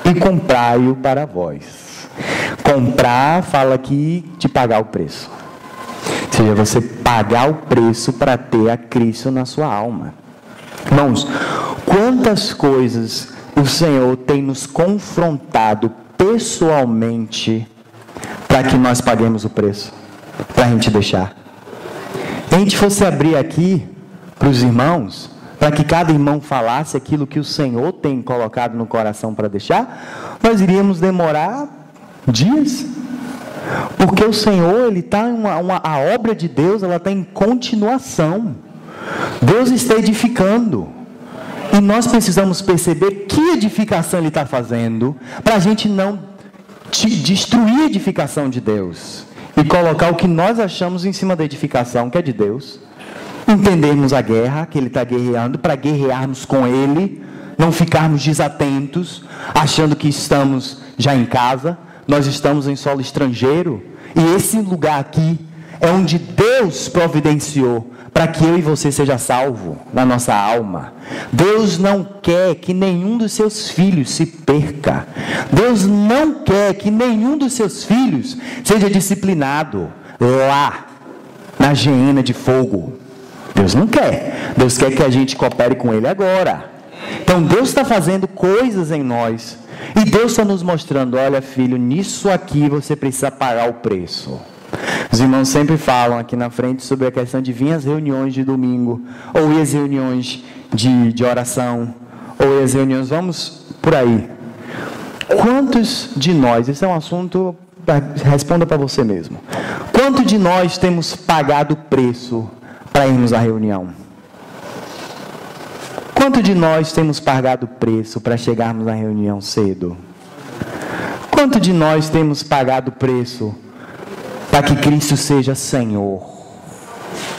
e comprai-o para vós. Comprar fala aqui de pagar o preço. Ou seja, você pagar o preço para ter a Cristo na sua alma. Irmãos, quantas coisas o Senhor tem nos confrontado pessoalmente para que nós paguemos o preço, para a gente deixar. Se a gente fosse abrir aqui para os irmãos, para que cada irmão falasse aquilo que o Senhor tem colocado no coração para deixar, nós iríamos demorar dias. Porque o Senhor, Ele está a obra de Deus, ela está em continuação. Deus está edificando. E nós precisamos perceber que edificação Ele está fazendo, para a gente não destruir a edificação de Deus e colocar o que nós achamos em cima da edificação que é de Deus. Entendermos a guerra que Ele está guerreando, para guerrearmos com Ele, não ficarmos desatentos, achando que estamos já em casa. Nós estamos em solo estrangeiro, e esse lugar aqui é onde Deus providenciou para que eu e você seja salvo na nossa alma. Deus não quer que nenhum dos seus filhos se perca. Deus não quer que nenhum dos seus filhos seja disciplinado lá na geena de fogo. Deus não quer. Deus quer que a gente coopere com Ele agora. Então Deus está fazendo coisas em nós, e Deus está nos mostrando: olha, filho, nisso aqui você precisa pagar o preço. Os irmãos sempre falam aqui na frente sobre a questão de vir às reuniões de domingo, ou ir às reuniões de oração, ou ir às reuniões, vamos por aí. Quantos de nós, esse é um assunto, responda para você mesmo, quantos de nós temos pagado o preço para irmos à reunião? Quanto de nós temos pagado o preço para chegarmos na reunião cedo? Quanto de nós temos pagado o preço para que Cristo seja Senhor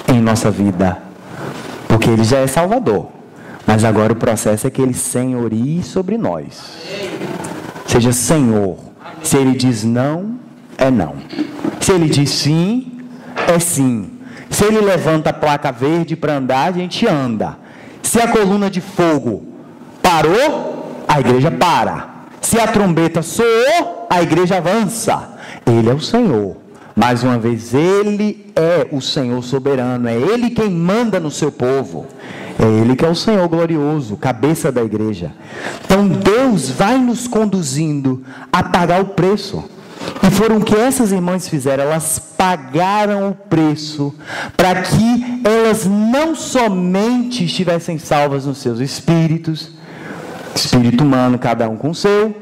em nossa vida? Porque Ele já é Salvador, mas agora o processo é que Ele senhorie sobre nós. Seja Senhor. Se Ele diz não, é não. Se Ele diz sim, é sim. Se Ele levanta a placa verde para andar, a gente anda. Se a coluna de fogo parou, a igreja para. Se a trombeta soou, a igreja avança. Ele é o Senhor. Mais uma vez, Ele é o Senhor soberano. É Ele quem manda no seu povo. É Ele que é o Senhor glorioso, cabeça da igreja. Então Deus vai nos conduzindo a pagar o preço. E foram o que essas irmãs fizeram. Elas pagaram o preço para que elas não somente estivessem salvas nos seus espíritos, espírito humano, cada um com o seu,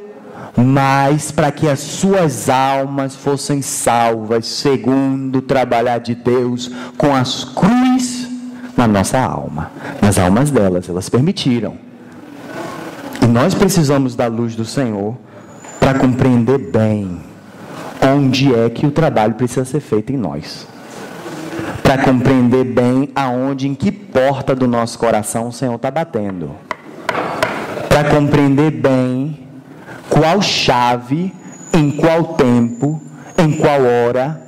mas para que as suas almas fossem salvas segundo o trabalhar de Deus com as cruzes na nossa alma, nas almas delas. Elas permitiram. E nós precisamos da luz do Senhor para compreender bem onde é que o trabalho precisa ser feito em nós, para compreender bem aonde, em que porta do nosso coração o Senhor está batendo, para compreender bem qual chave, em qual tempo, em qual hora,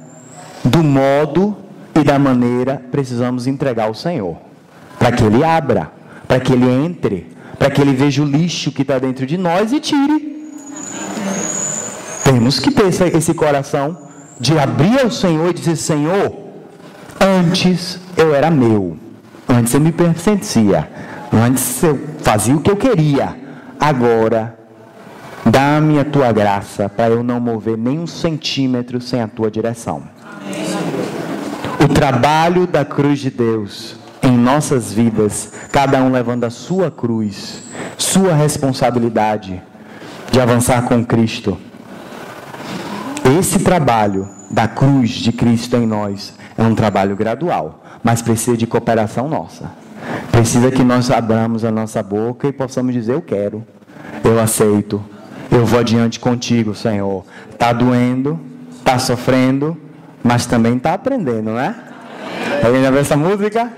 do modo e da maneira precisamos entregar ao Senhor, para que Ele abra, para que Ele entre, para que Ele veja o lixo que está dentro de nós e tire. Temos que ter esse coração de abrir ao Senhor e dizer: Senhor, antes eu era meu, antes eu me pertencia, antes eu fazia o que eu queria, agora dá-me a tua graça para eu não mover nem um centímetro sem a tua direção. O trabalho da cruz de Deus em nossas vidas, cada um levando a sua cruz, sua responsabilidade de avançar com Cristo. Esse trabalho da cruz de Cristo em nós é um trabalho gradual, mas precisa de cooperação nossa. Precisa que nós abramos a nossa boca e possamos dizer: eu quero, eu aceito, eu vou adiante contigo, Senhor. Está doendo, está sofrendo, mas também está aprendendo, né? Alguém já viu essa música?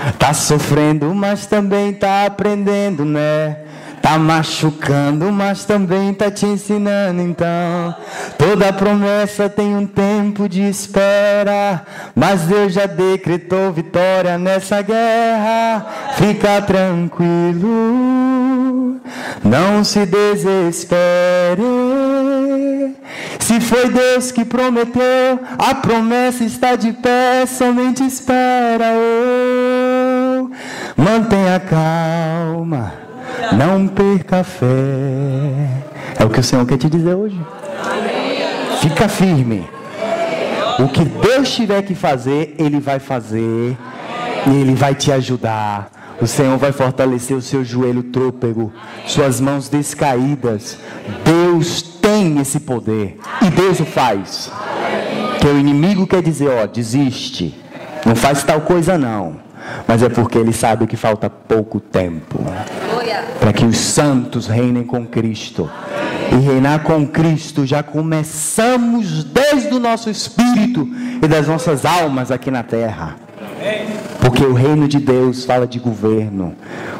Está sofrendo, mas também está aprendendo, né? Está machucando, mas também está te ensinando. Então, toda promessa tem um tempo de espera, mas Deus já decretou vitória nessa guerra. Fica tranquilo, não se desespere. Se foi Deus que prometeu, a promessa está de pé, somente espera. Oh, mantenha calma, não perca a fé. É o que o Senhor quer te dizer hoje. Fica firme. O que Deus tiver que fazer, Ele vai fazer. E Ele vai te ajudar. O Senhor vai fortalecer o seu joelho trôpego, suas mãos descaídas. Deus tem esse poder. E Deus o faz. Que o inimigo quer dizer: ó, desiste, não faz tal coisa não. Mas é porque ele sabe que falta pouco tempo para que os santos reinem com Cristo. E reinar com Cristo já começamos desde o nosso espírito e das nossas almas aqui na terra. Porque o reino de Deus fala de governo.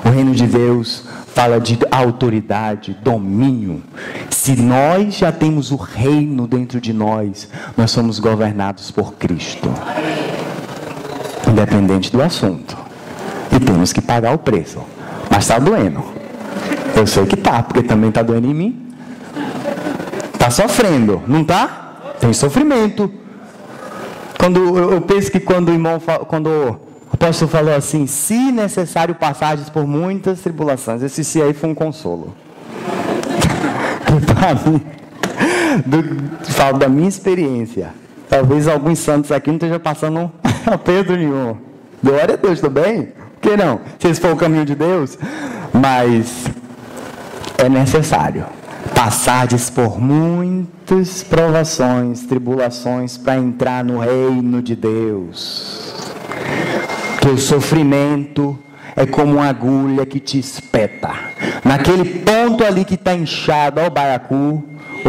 O reino de Deus fala de autoridade, domínio. Se nós já temos o reino dentro de nós, nós somos governados por Cristo. Independente do assunto. E temos que pagar o preço. Mas está doendo. Eu sei que está, porque também está doendo em mim. Está sofrendo, não está? Tem sofrimento. Eu penso que quando o apóstolo falou assim: se necessário passagens por muitas tribulações, esse se aí foi um consolo. Para mim, falo da minha experiência. Talvez alguns santos aqui não estejam passando aperto nenhum. Glória a Deus também. Por que não? Se esse for o caminho de Deus. Mas é necessário passares por muitas provações, tribulações, para entrar no reino de Deus. Que o sofrimento é como uma agulha que te espeta. Naquele ponto ali que está inchado, ó, o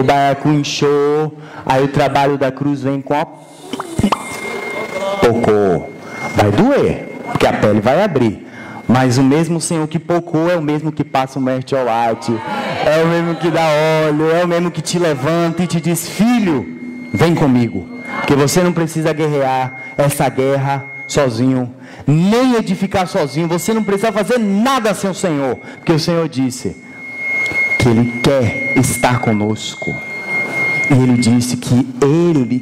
baiacu inchou, aí o trabalho da cruz vem com a... Pocou. Vai doer, porque a pele vai abrir. Mas o mesmo Senhor que pocou é o mesmo que passa o mertiolate, é o mesmo que dá óleo, é o mesmo que te levanta e te diz: filho, vem comigo, porque você não precisa guerrear essa guerra sozinho, nem edificar sozinho. Você não precisa fazer nada sem o Senhor, porque o Senhor disse que Ele quer estar conosco. E Ele disse que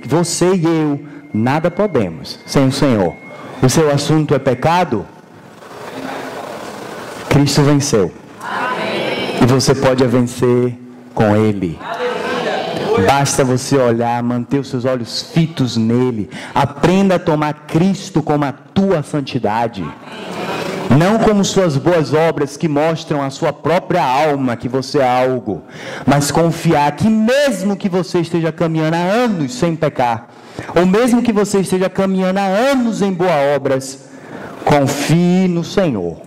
você e eu, nada podemos sem o Senhor. O seu assunto é pecado? Cristo venceu. Amém. E você pode vencer com Ele. Basta você olhar, manter os seus olhos fitos nele. Aprenda a tomar Cristo como a tua santidade. Não como suas boas obras que mostram a sua própria alma que você é algo. Mas confiar que mesmo que você esteja caminhando há anos sem pecar, ou mesmo que você esteja caminhando há anos em boas obras, confie no Senhor.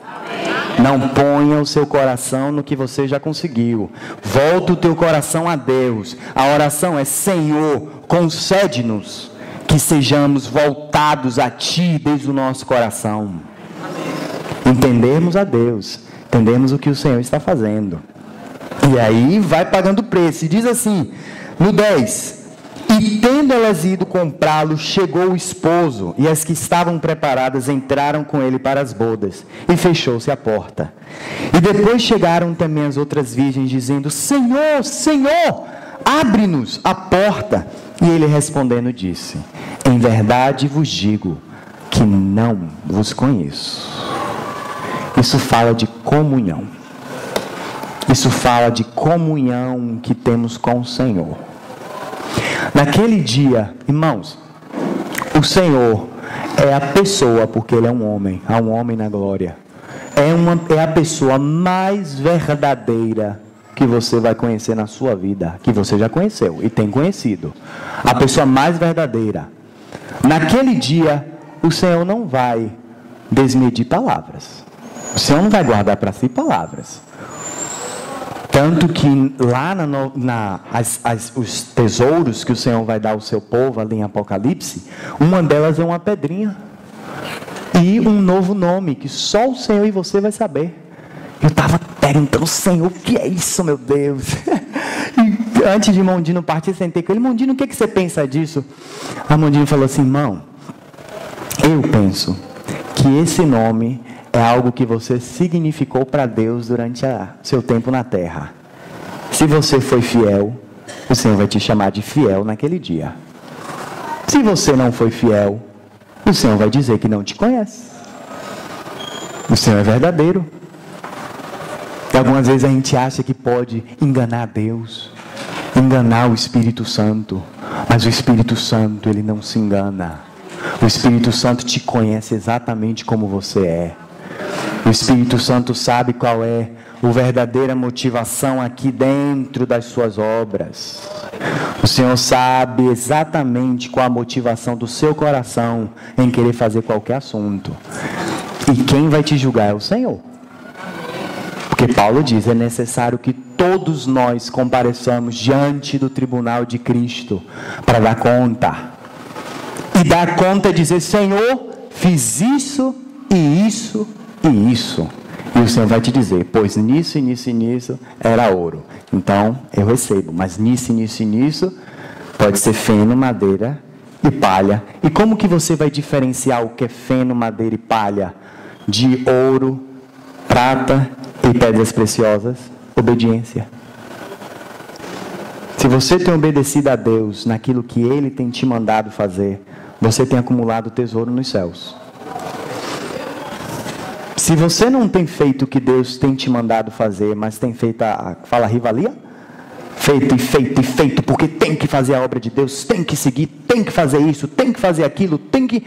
Não ponha o seu coração no que você já conseguiu. Volta o teu coração a Deus. A oração é: Senhor, concede-nos que sejamos voltados a Ti desde o nosso coração. Entendermos a Deus, entendermos o que o Senhor está fazendo. E aí vai pagando preço. E diz assim, no 10: E tendo elas ido comprá-lo, chegou o esposo, e as que estavam preparadas entraram com ele para as bodas, e fechou-se a porta. E depois chegaram também as outras virgens, dizendo: Senhor, Senhor, abre-nos a porta. E ele respondendo disse: Em verdade vos digo que não vos conheço. Isso fala de comunhão. Isso fala de comunhão que temos com o Senhor. Naquele dia, irmãos, o Senhor é a pessoa, porque Ele é um homem, há um homem na glória. É a pessoa mais verdadeira que você vai conhecer na sua vida, que você já conheceu e tem conhecido. A pessoa mais verdadeira. Naquele dia, o Senhor não vai desmedir palavras. O Senhor não vai guardar para si palavras. Tanto que lá os tesouros que o Senhor vai dar ao seu povo, ali em Apocalipse, uma delas é uma pedrinha. E um novo nome, que só o Senhor e você vai saber. Eu estava perguntando: Senhor, o que é isso, meu Deus? E antes de Mondino partir, sentei com ele: Mondino, o que você pensa disso? A Mondino falou assim: irmão, eu penso que esse nome é algo que você significou para Deus durante seu tempo na terra. Se você foi fiel, o Senhor vai te chamar de fiel naquele dia. Se você não foi fiel, o Senhor vai dizer que não te conhece. O Senhor é verdadeiro. E algumas vezes a gente acha que pode enganar Deus, enganar o Espírito Santo. Mas o Espírito Santo, ele não se engana. O Espírito Santo te conhece exatamente como você é. O Espírito Santo sabe qual é a verdadeira motivação aqui dentro das suas obras. O Senhor sabe exatamente qual a motivação do seu coração em querer fazer qualquer assunto. E quem vai te julgar é o Senhor. Porque Paulo diz: é necessário que todos nós compareçamos diante do tribunal de Cristo para dar conta. E dar conta é dizer: Senhor, fiz isso e isso e isso. E o Senhor vai te dizer: pois nisso e nisso e nisso era ouro, então eu recebo. Mas nisso e nisso e nisso pode ser feno, madeira e palha. E como que você vai diferenciar o que é feno, madeira e palha de ouro, prata e pedras preciosas? Obediência. Se você tem obedecido a Deus naquilo que Ele tem te mandado fazer, você tem acumulado tesouro nos céus. Se você não tem feito o que Deus tem te mandado fazer, mas tem feito fala rivalia? Feito, porque tem que fazer a obra de Deus, tem que seguir, tem que fazer isso, tem que fazer aquilo, tem que...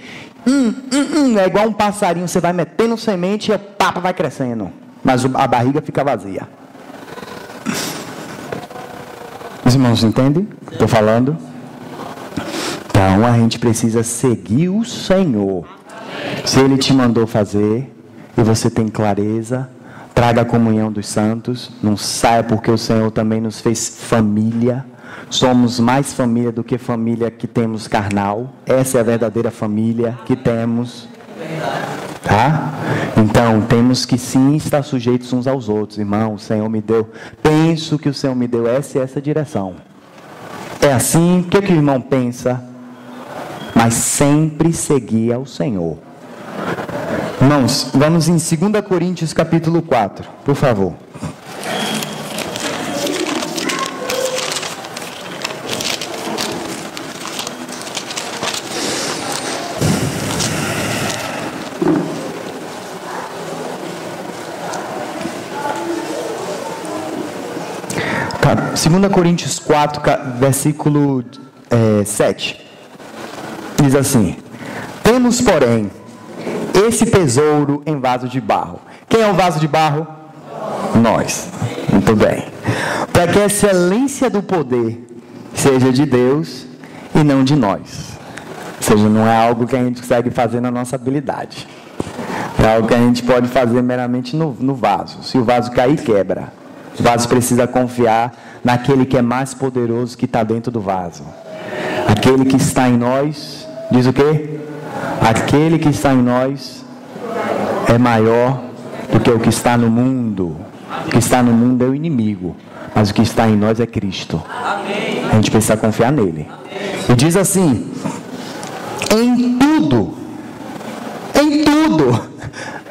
É igual um passarinho, você vai metendo semente e o papo vai crescendo, mas a barriga fica vazia. Os irmãos entendem o que estou falando? Então a gente precisa seguir o Senhor. Se Ele te mandou fazer e você tem clareza, traga a comunhão dos santos. Não saia, porque o Senhor também nos fez família. Somos mais família do que família que temos carnal. Essa é a verdadeira família que temos. Tá? Então temos que sim estar sujeitos uns aos outros. Irmão, o Senhor me deu, penso que o Senhor me deu essa e essa direção. É assim, o que o irmão pensa? Mas sempre seguir ao Senhor. Irmãos, vamos em 2 Coríntios capítulo 4, por favor. Tá, 2 Coríntios 4, versículo 7. Diz assim: temos, porém, esse tesouro em vaso de barro. Quem é o vaso de barro? Nós. Muito bem. Para que a excelência do poder seja de Deus e não de nós. Ou seja, não é algo que a gente consegue fazer na nossa habilidade. É algo que a gente pode fazer meramente no vaso. Se o vaso cair, quebra. O vaso precisa confiar naquele que é mais poderoso, que está dentro do vaso. Aquele que está em nós, diz o quê? Aquele que está em nós é maior do que o que está no mundo. O que está no mundo é o inimigo, mas o que está em nós é Cristo. A gente precisa confiar nele. E diz assim: em tudo,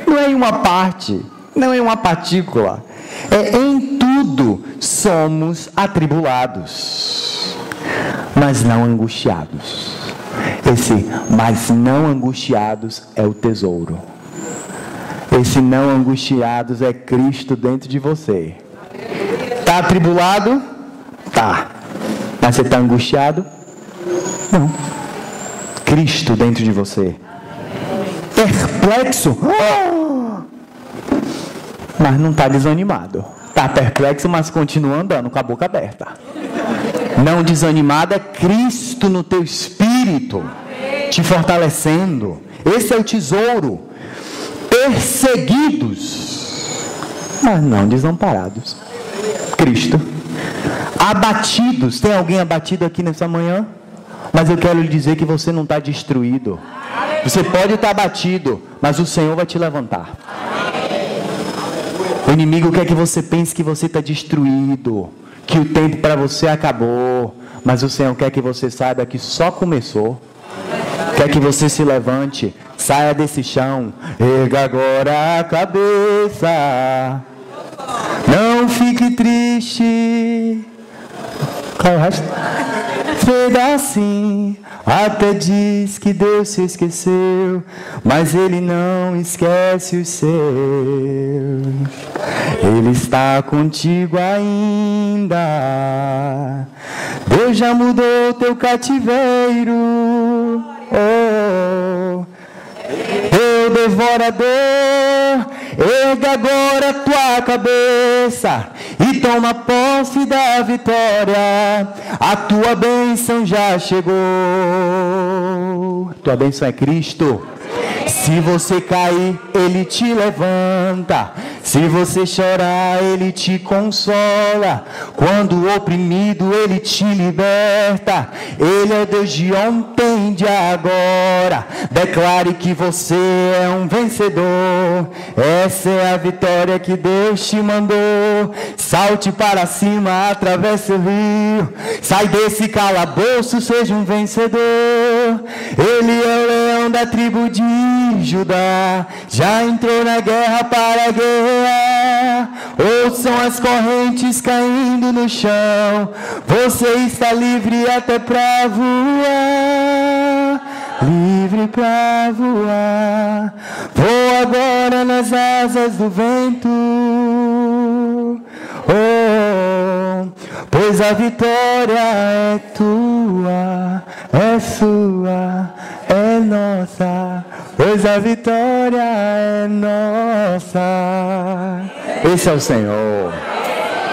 não é em uma parte, não é em uma partícula, é em tudo somos atribulados, mas não angustiados. Esse mas não angustiados é o tesouro. Esse não angustiados é Cristo dentro de você. Está atribulado? Tá. Mas você está angustiado? Não. Cristo dentro de você. Perplexo? Mas não está desanimado. Está perplexo, mas continua andando com a boca aberta. Não desanimado é Cristo no teu espírito, te fortalecendo. Esse é o tesouro. Perseguidos, mas não desamparados. Cristo. Abatidos. Tem alguém abatido aqui nessa manhã? Mas eu quero lhe dizer que você não está destruído. Você pode estar abatido, mas o Senhor vai te levantar. O inimigo quer que você pense que você está destruído, que o tempo para você acabou, mas o Senhor quer que você saiba que só começou. Quer que você se levante, saia desse chão, erga agora a cabeça, não fique triste. Qual é o resto? Feda assim, até diz que Deus se esqueceu, mas Ele não esquece os seus. Ele está contigo ainda. Deus já mudou teu cativeiro. Oh, teu devorador, erga agora tua cabeça e toma posse da vitória. A tua bênção já chegou. Tua bênção é Cristo. Se você cair, Ele te levanta. Se você chorar, Ele te consola. Quando oprimido, Ele te liberta. Ele é o Deus de ontem e de agora. Declare que você é um vencedor. Essa é a vitória que Deus te mandou. Salte para cima, atravesse o rio. Sai desse calabouço, seja um vencedor. Ele é o leão da tribo de Judá. Já entrou na guerra para guerrear. Ouçam as correntes caindo no chão. Você está livre até para voar. Livre para voar. Voa agora nas asas do vento. Oh, pois a vitória é tua, é sua, é nossa. Pois a vitória é nossa. Esse é o Senhor.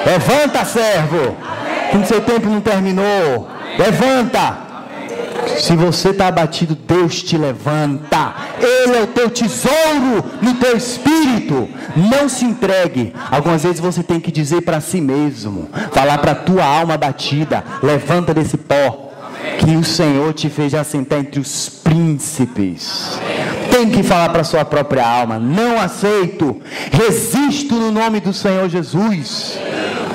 Levanta, servo. Que o seu tempo não terminou. Levanta. Se você está abatido, Deus te levanta. Ele é o teu tesouro no teu espírito. Não se entregue. Algumas vezes você tem que dizer para si mesmo, falar para a tua alma abatida: levanta desse pó, que o Senhor te fez assentar entre os príncipes. Tem que falar para a sua própria alma: não aceito, resisto no nome do Senhor Jesus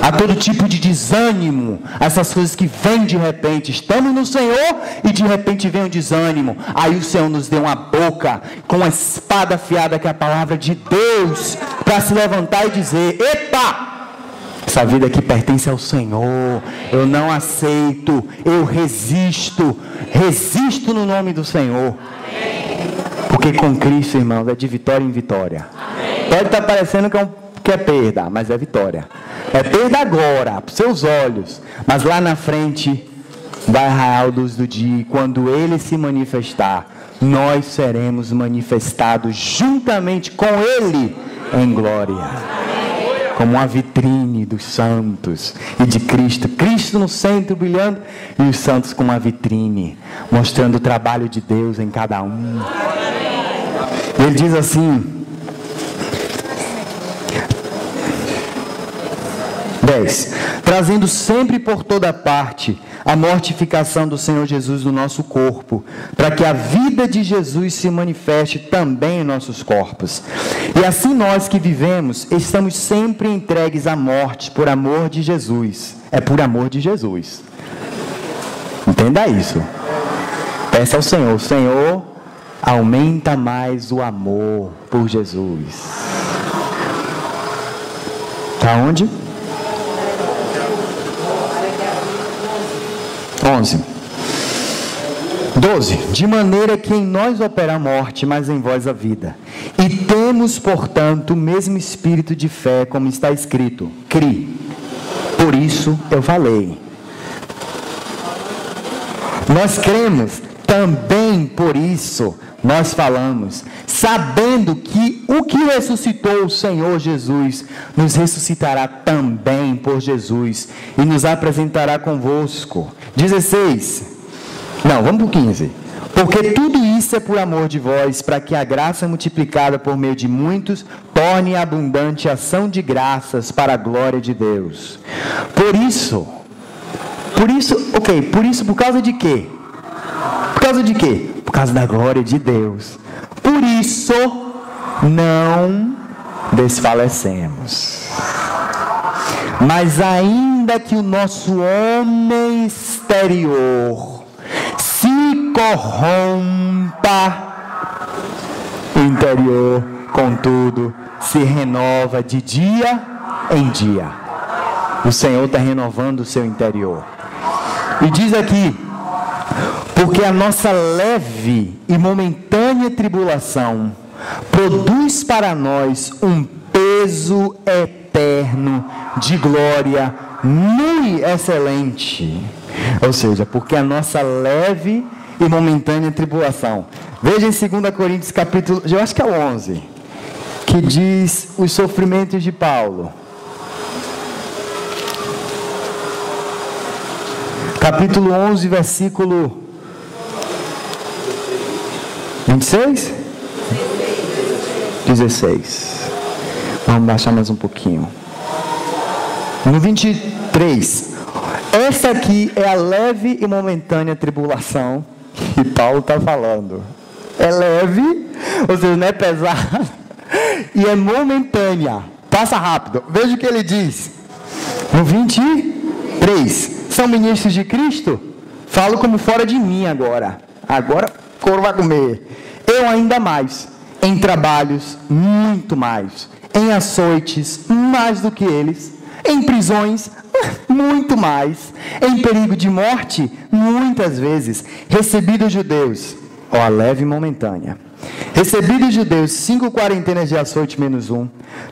a todo tipo de desânimo, essas coisas que vêm de repente. Estamos no Senhor e de repente vem um desânimo. Aí o Senhor nos deu uma boca com a espada afiada, que é a palavra de Deus, para se levantar e dizer: epa, essa vida aqui pertence ao Senhor. Eu não aceito, eu resisto no nome do Senhor. Porque com Cristo, irmãos, é de vitória em vitória. Pode estar parecendo que é perda, mas é vitória. É perda agora, para os seus olhos, mas lá na frente vai raiar a luz do dia. E quando Ele se manifestar, nós seremos manifestados juntamente com Ele em glória, como uma vitrine dos santos e de Cristo. Cristo no centro brilhando e os santos com uma vitrine, mostrando o trabalho de Deus em cada um. Ele diz assim, 10: trazendo sempre por toda parte a mortificação do Senhor Jesus no nosso corpo, para que a vida de Jesus se manifeste também em nossos corpos. E assim nós que vivemos, estamos sempre entregues à morte por amor de Jesus. É por amor de Jesus. Não Entenda isso. Peça ao Senhor: Senhor, aumenta mais o amor por Jesus. Está onde? 11. 12. De maneira que em nós opera a morte, mas em vós a vida. E temos, portanto, o mesmo espírito de fé, como está escrito: cri, por isso eu falei. Nós cremos, também por isso nós falamos, sabendo que o que ressuscitou o Senhor Jesus, nos ressuscitará também por Jesus, e nos apresentará convosco. 16. Não, vamos para o 15. Porque tudo isso é por amor de vós, para que a graça multiplicada por meio de muitos, torne abundante a ação de graças para a glória de Deus. Por isso, por causa de quê? Por causa de quê? Por causa da glória de Deus. Por isso, não desfalecemos. Mas ainda que o nosso homem exterior se corrompa, o interior, contudo, se renova de dia em dia. O Senhor está renovando o seu interior. E diz aqui: porque a nossa leve e momentânea tribulação produz para nós um peso eterno de glória muito excelente. Ou seja, porque a nossa leve e momentânea tribulação. Veja em 2 Coríntios capítulo, eu acho que é o 11, que diz os sofrimentos de Paulo. Capítulo 11, versículo 26? 16. Vamos baixar mais um pouquinho. No 23. Essa aqui é a leve e momentânea tribulação que Paulo está falando. É leve, ou seja, não é pesada, e é momentânea. Passa rápido. Veja o que ele diz. No 23. São ministros de Cristo? Falo como fora de mim agora. Agora o couro vai comer. Eu ainda mais. Em trabalhos, muito mais. Em açoites, mais do que eles. Em prisões, muito mais. Em perigo de morte, muitas vezes. Recebi dos judeus, a leve e momentânea. Recebi dos judeus 5 quarentenas de açoite menos 1.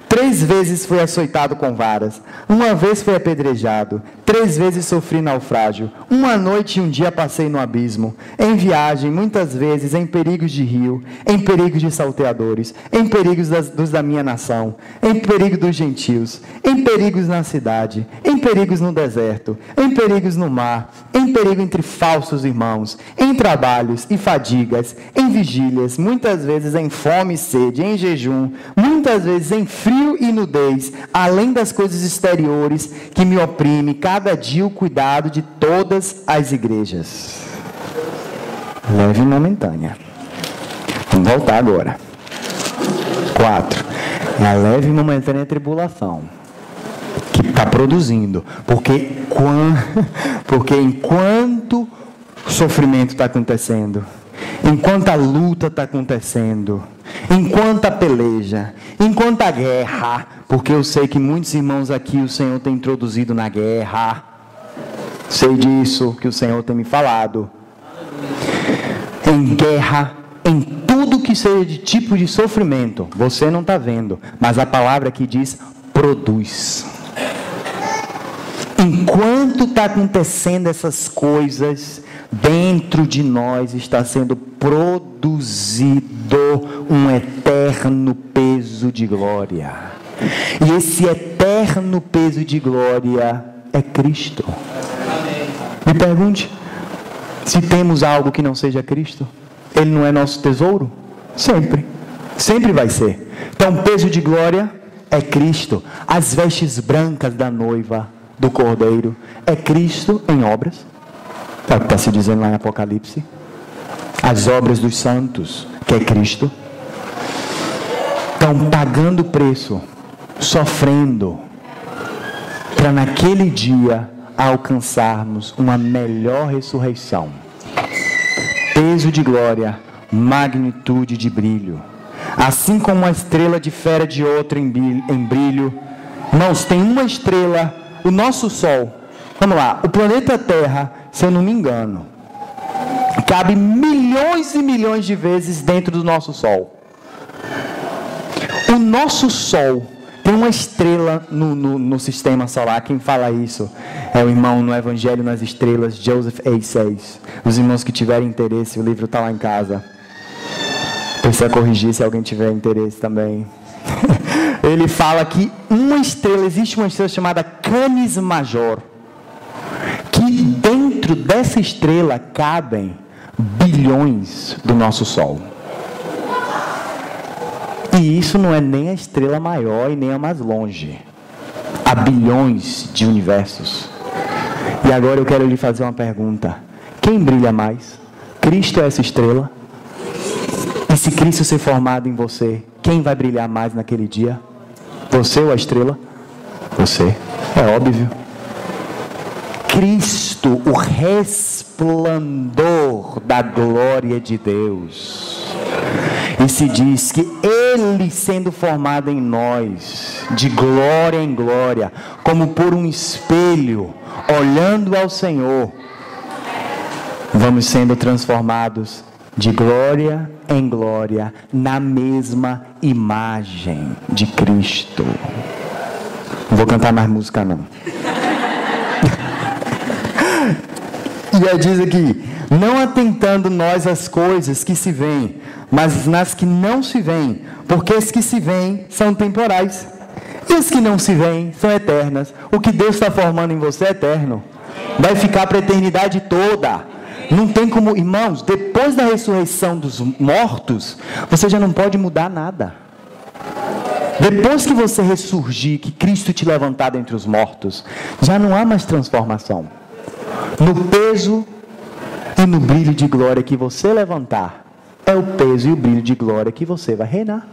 3 vezes fui açoitado com varas. 1 vez fui apedrejado. 3 vezes sofri naufrágio. 1 noite e 1 dia passei no abismo. Em viagem, muitas vezes, em perigos de rio, em perigos de salteadores, em perigos dos da minha nação, em perigo dos gentios, em perigos na cidade, em perigos no deserto, em perigos no mar, em perigo entre falsos irmãos, em trabalhos e fadigas, em vigílias, muitas vezes em fome e sede, em jejum, muitas vezes em frio e nudez, além das coisas exteriores que me oprimem, cada dia o cuidado de todas as igrejas. Leve e momentânea. Vamos voltar agora. 4. É a leve e momentânea tribulação que está produzindo. Porque enquanto o sofrimento está acontecendo, enquanto a luta está acontecendo, enquanto a peleja, enquanto a guerra, porque eu sei que muitos irmãos aqui o Senhor tem introduzido na guerra, sei disso que o Senhor tem me falado, em guerra, em tudo que seja de tipo de sofrimento, você não está vendo, mas a palavra aqui diz, produz. Enquanto está acontecendo essas coisas, dentro de nós está sendo produzido um eterno peso de glória. E esse eterno peso de glória é Cristo. Me pergunte, se temos algo que não seja Cristo, Ele não é nosso tesouro? Sempre. Sempre vai ser. Então, peso de glória é Cristo. As vestes brancas da noiva do Cordeiro é Cristo em obras. É o que está se dizendo lá em Apocalipse. As obras dos santos, que é Cristo. Estão pagando preço, sofrendo, para naquele dia a alcançarmos uma melhor ressurreição. Peso de glória, magnitude de brilho. Assim como uma estrela difere de outra em brilho. Irmãos, tem uma estrela, o nosso Sol. Vamos lá, o planeta Terra, se eu não me engano, cabe milhões e milhões de vezes dentro do nosso Sol. O nosso Sol tem uma estrela no sistema solar. Quem fala isso é o irmão no Evangelho nas Estrelas, Joseph A. Sayce. Os irmãos que tiverem interesse, o livro está lá em casa. Precisa corrigir se alguém tiver interesse também. Ele fala que existe uma estrela chamada Canis Major, que dentro dessa estrela cabem bilhões do nosso Sol. E isso não é nem a estrela maior e nem a mais longe. Há bilhões de universos. E agora eu quero lhe fazer uma pergunta. Quem brilha mais? Cristo é essa estrela? E se Cristo ser formado em você, quem vai brilhar mais naquele dia? Você ou a estrela? Você. É óbvio. Cristo, o resplendor da glória de Deus. E se diz que Ele sendo formado em nós, de glória em glória, como por um espelho, olhando ao Senhor, vamos sendo transformados de glória em glória, na mesma imagem de Cristo. Não vou cantar mais música não. E aí diz aqui, não atentando nós às coisas que se veem, mas nas que não se veem, porque as que se veem são temporais, e as que não se veem são eternas. O que Deus está formando em você é eterno, vai ficar para a eternidade toda. Não tem como, irmãos, depois da ressurreição dos mortos, você já não pode mudar nada. Depois que você ressurgir, que Cristo te levantar dentre os mortos, já não há mais transformação. No peso e no brilho de glória que você levantar, é o peso e o brilho de glória que você vai reinar.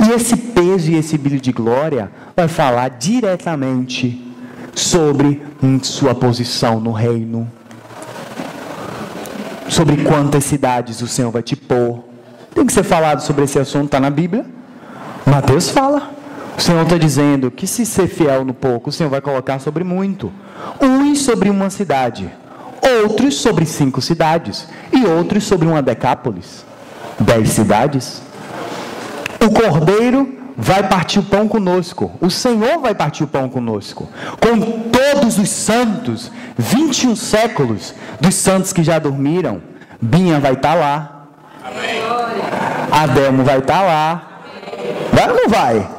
E esse peso e esse brilho de glória vai falar diretamente sobre sua posição no reino, sobre quantas cidades o Senhor vai te pôr. Tem que ser falado sobre esse assunto, está na Bíblia. Mateus fala. O Senhor está dizendo que se ser fiel no pouco, o Senhor vai colocar sobre muito. Uns sobre uma cidade, outros sobre 5 cidades, e outros sobre uma decápolis, 10 cidades. O Cordeiro vai partir o pão conosco. O Senhor vai partir o pão conosco. Com todos os santos, 21 séculos dos santos que já dormiram. Binha vai estar lá. Amém. Adelmo vai estar lá. Vai ou não vai?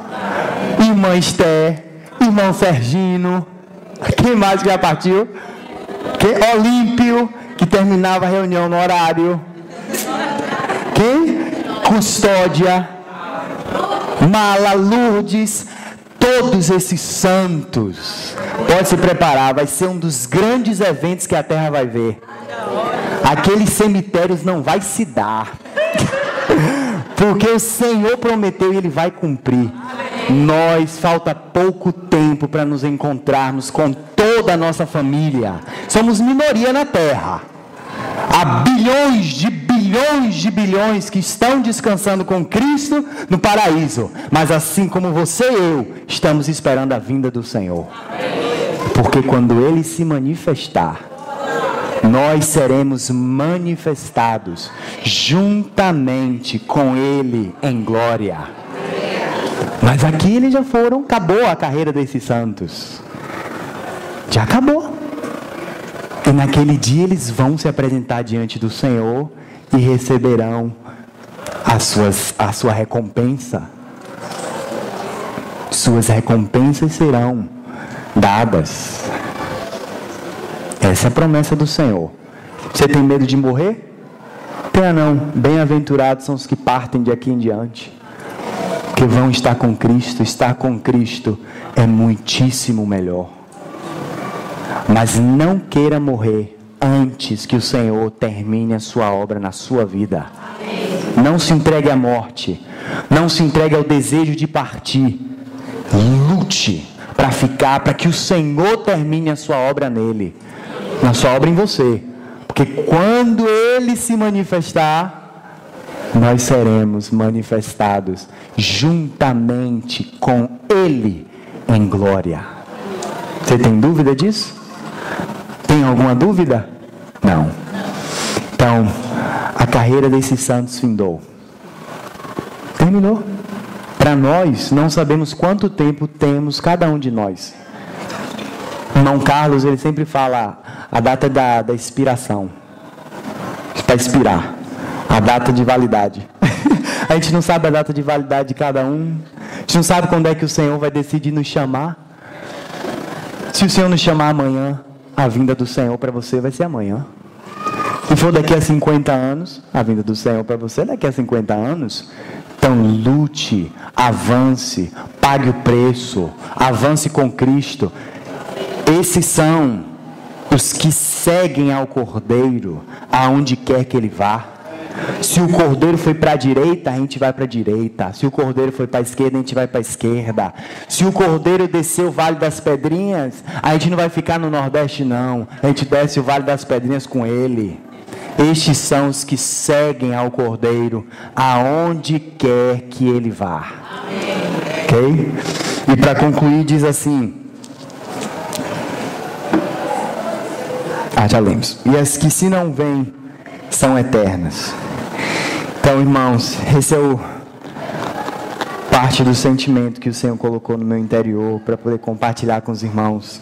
Irmã Esther, irmão Sergino. Quem mais que já partiu? Olímpio, que terminava a reunião no horário. Quem? Custódia. Mala, Lourdes, todos esses santos. Pode se preparar, vai ser um dos grandes eventos que a terra vai ver. Aqueles cemitérios não vai se dar, porque o Senhor prometeu e Ele vai cumprir. Nós, falta pouco tempo para nos encontrarmos com toda a nossa família. Somos minoria na terra. Há bilhões de bilhões que estão descansando com Cristo no paraíso. Mas assim como você e eu, estamos esperando a vinda do Senhor. Porque quando Ele se manifestar, nós seremos manifestados juntamente com Ele em glória. Mas aqui eles já foram, acabou a carreira desses santos. Já acabou. E naquele dia eles vão se apresentar diante do Senhor e receberão a sua recompensa. Suas recompensas serão dadas. Essa é a promessa do Senhor. Você tem medo de morrer? Tenha não. Bem-aventurados são os que partem de aqui em diante, que vão estar com Cristo. Estar com Cristo é muitíssimo melhor. Mas não queira morrer antes que o Senhor termine a sua obra na sua vida. Não se entregue à morte. Não se entregue ao desejo de partir. Lute para ficar, para que o Senhor termine a sua obra nele, na sua obra em você. Porque quando Ele se manifestar, nós seremos manifestados juntamente com Ele em glória. Você tem dúvida disso? Tem alguma dúvida? Não. Então, a carreira desses santos findou. Terminou. Para nós, não sabemos quanto tempo temos cada um de nós. O irmão Carlos, ele sempre fala a data da expiração. Para expirar. A data de validade. A gente não sabe a data de validade de cada um. A gente não sabe quando é que o Senhor vai decidir nos chamar. Se o Senhor nos chamar amanhã, a vinda do Senhor para você vai ser amanhã. Se for daqui a 50 anos, a vinda do Senhor para você daqui a 50 anos. Então lute, avance, pague o preço, avance com Cristo. Esses são os que seguem ao Cordeiro aonde quer que ele vá. Se o Cordeiro foi para a direita, a gente vai para a direita. Se o Cordeiro foi para a esquerda, a gente vai para a esquerda. Se o Cordeiro desceu o Vale das Pedrinhas, a gente não vai ficar no Nordeste não. A gente desce o Vale das Pedrinhas com ele. Estes são os que seguem ao Cordeiro aonde quer que ele vá. Ok? E para concluir diz assim: já lemos. E as que se não vêm são eternas. Então, irmãos, esse é parte do sentimento que o Senhor colocou no meu interior para poder compartilhar com os irmãos.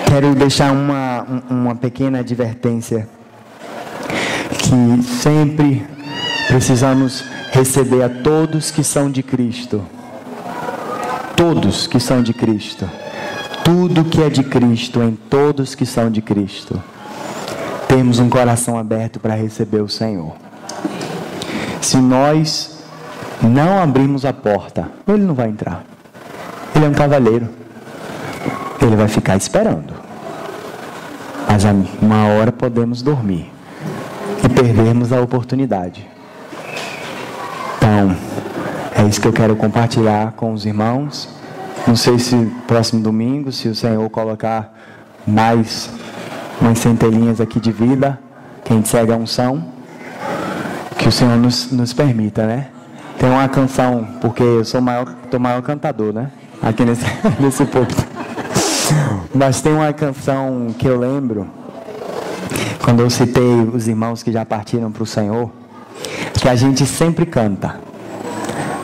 Quero deixar uma pequena advertência, que sempre precisamos receber a todos que são de Cristo. Todos que são de Cristo. Tudo que é de Cristo, em todos que são de Cristo. Temos um coração aberto para receber o Senhor. Se nós não abrirmos a porta, ele não vai entrar. Ele é um cavaleiro. Ele vai ficar esperando. Mas uma hora podemos dormir e perdermos a oportunidade. Então, é isso que eu quero compartilhar com os irmãos. Não sei se próximo domingo, se o Senhor colocar mais umas centelhinhas aqui de vida, que a gente segue a unção, que o Senhor nos permita, né? Tem uma canção, porque eu sou o maior cantador, né? Aqui nesse púlpito. Mas tem uma canção que eu lembro, quando eu citei os irmãos que já partiram para o Senhor, que a gente sempre canta.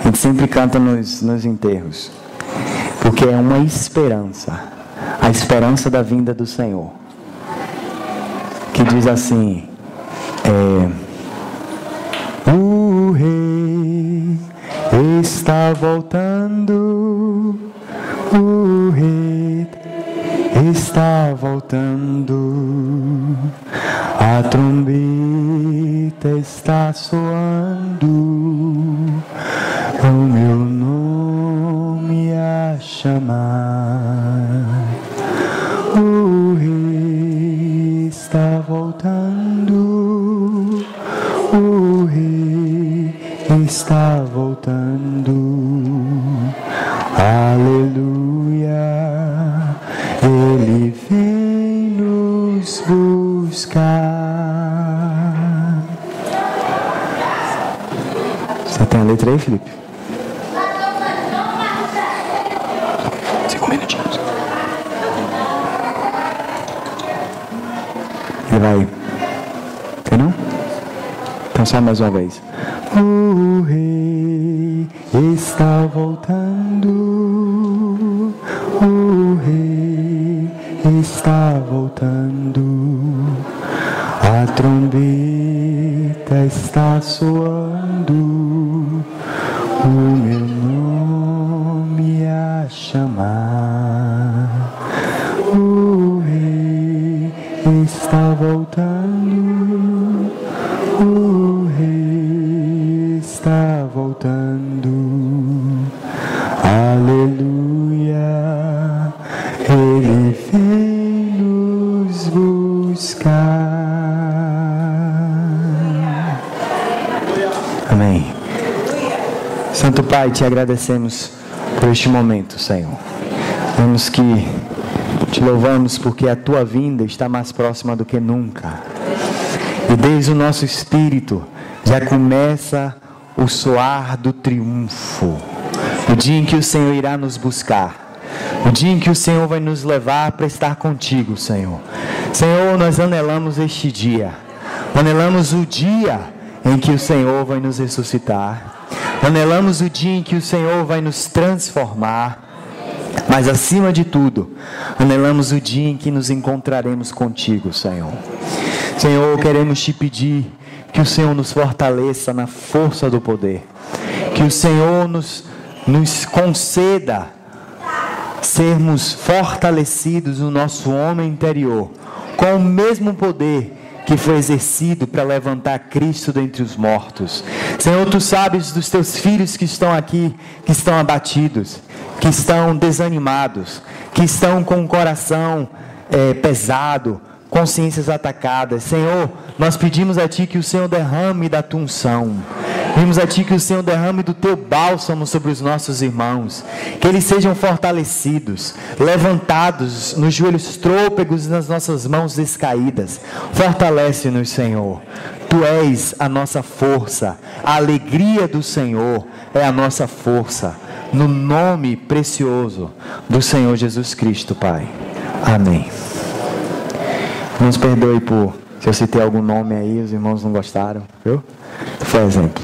A gente sempre canta nos enterros. Porque é uma esperança. A esperança da vinda do Senhor. Que diz assim: o Rei está voltando. O Rei está voltando. A trombeta está soando. O meu nome a chamar. O Rei está voltando. O Rei está voltando. Aleluia. Ele vem nos buscar. Você tem a letra aí, Felipe? 5 minutinhos. Ele vai. Quer não? Então só mais uma vez. O Rei está voltando. O Rei está voltando. A trombeta está soando. O meu nome a chamar. O Rei está voltando. O Rei está voltando. Aleluia. Ele vem nos buscar. Amém. Santo Pai, te agradecemos por este momento, Senhor. Vemos que te louvamos porque a tua vinda está mais próxima do que nunca. E desde o nosso espírito já começa o soar do triunfo. O dia em que o Senhor irá nos buscar. O dia em que o Senhor vai nos levar para estar contigo, Senhor. Senhor, nós anelamos este dia. Anelamos o dia em que o Senhor vai nos ressuscitar. Anelamos o dia em que o Senhor vai nos transformar. Mas acima de tudo, anelamos o dia em que nos encontraremos contigo, Senhor. Senhor, queremos te pedir que o Senhor nos fortaleça na força do poder. Que o Senhor nos conceda sermos fortalecidos no nosso homem interior, com o mesmo poder que foi exercido para levantar Cristo dentre os mortos. Senhor, tu sabes dos teus filhos que estão aqui, que estão abatidos, que estão desanimados, que estão com o coração pesado, consciências atacadas. Senhor, nós pedimos a Ti que o Senhor derrame da Tua unção. Pedimos a Ti que o Senhor derrame do Teu bálsamo sobre os nossos irmãos. Que eles sejam fortalecidos, levantados nos joelhos trôpegos e nas nossas mãos descaídas. Fortalece-nos, Senhor. Tu és a nossa força. A alegria do Senhor é a nossa força. No nome precioso do Senhor Jesus Cristo, Pai. Amém. Nos perdoe se eu citei algum nome aí, os irmãos não gostaram, viu? Foi exemplo.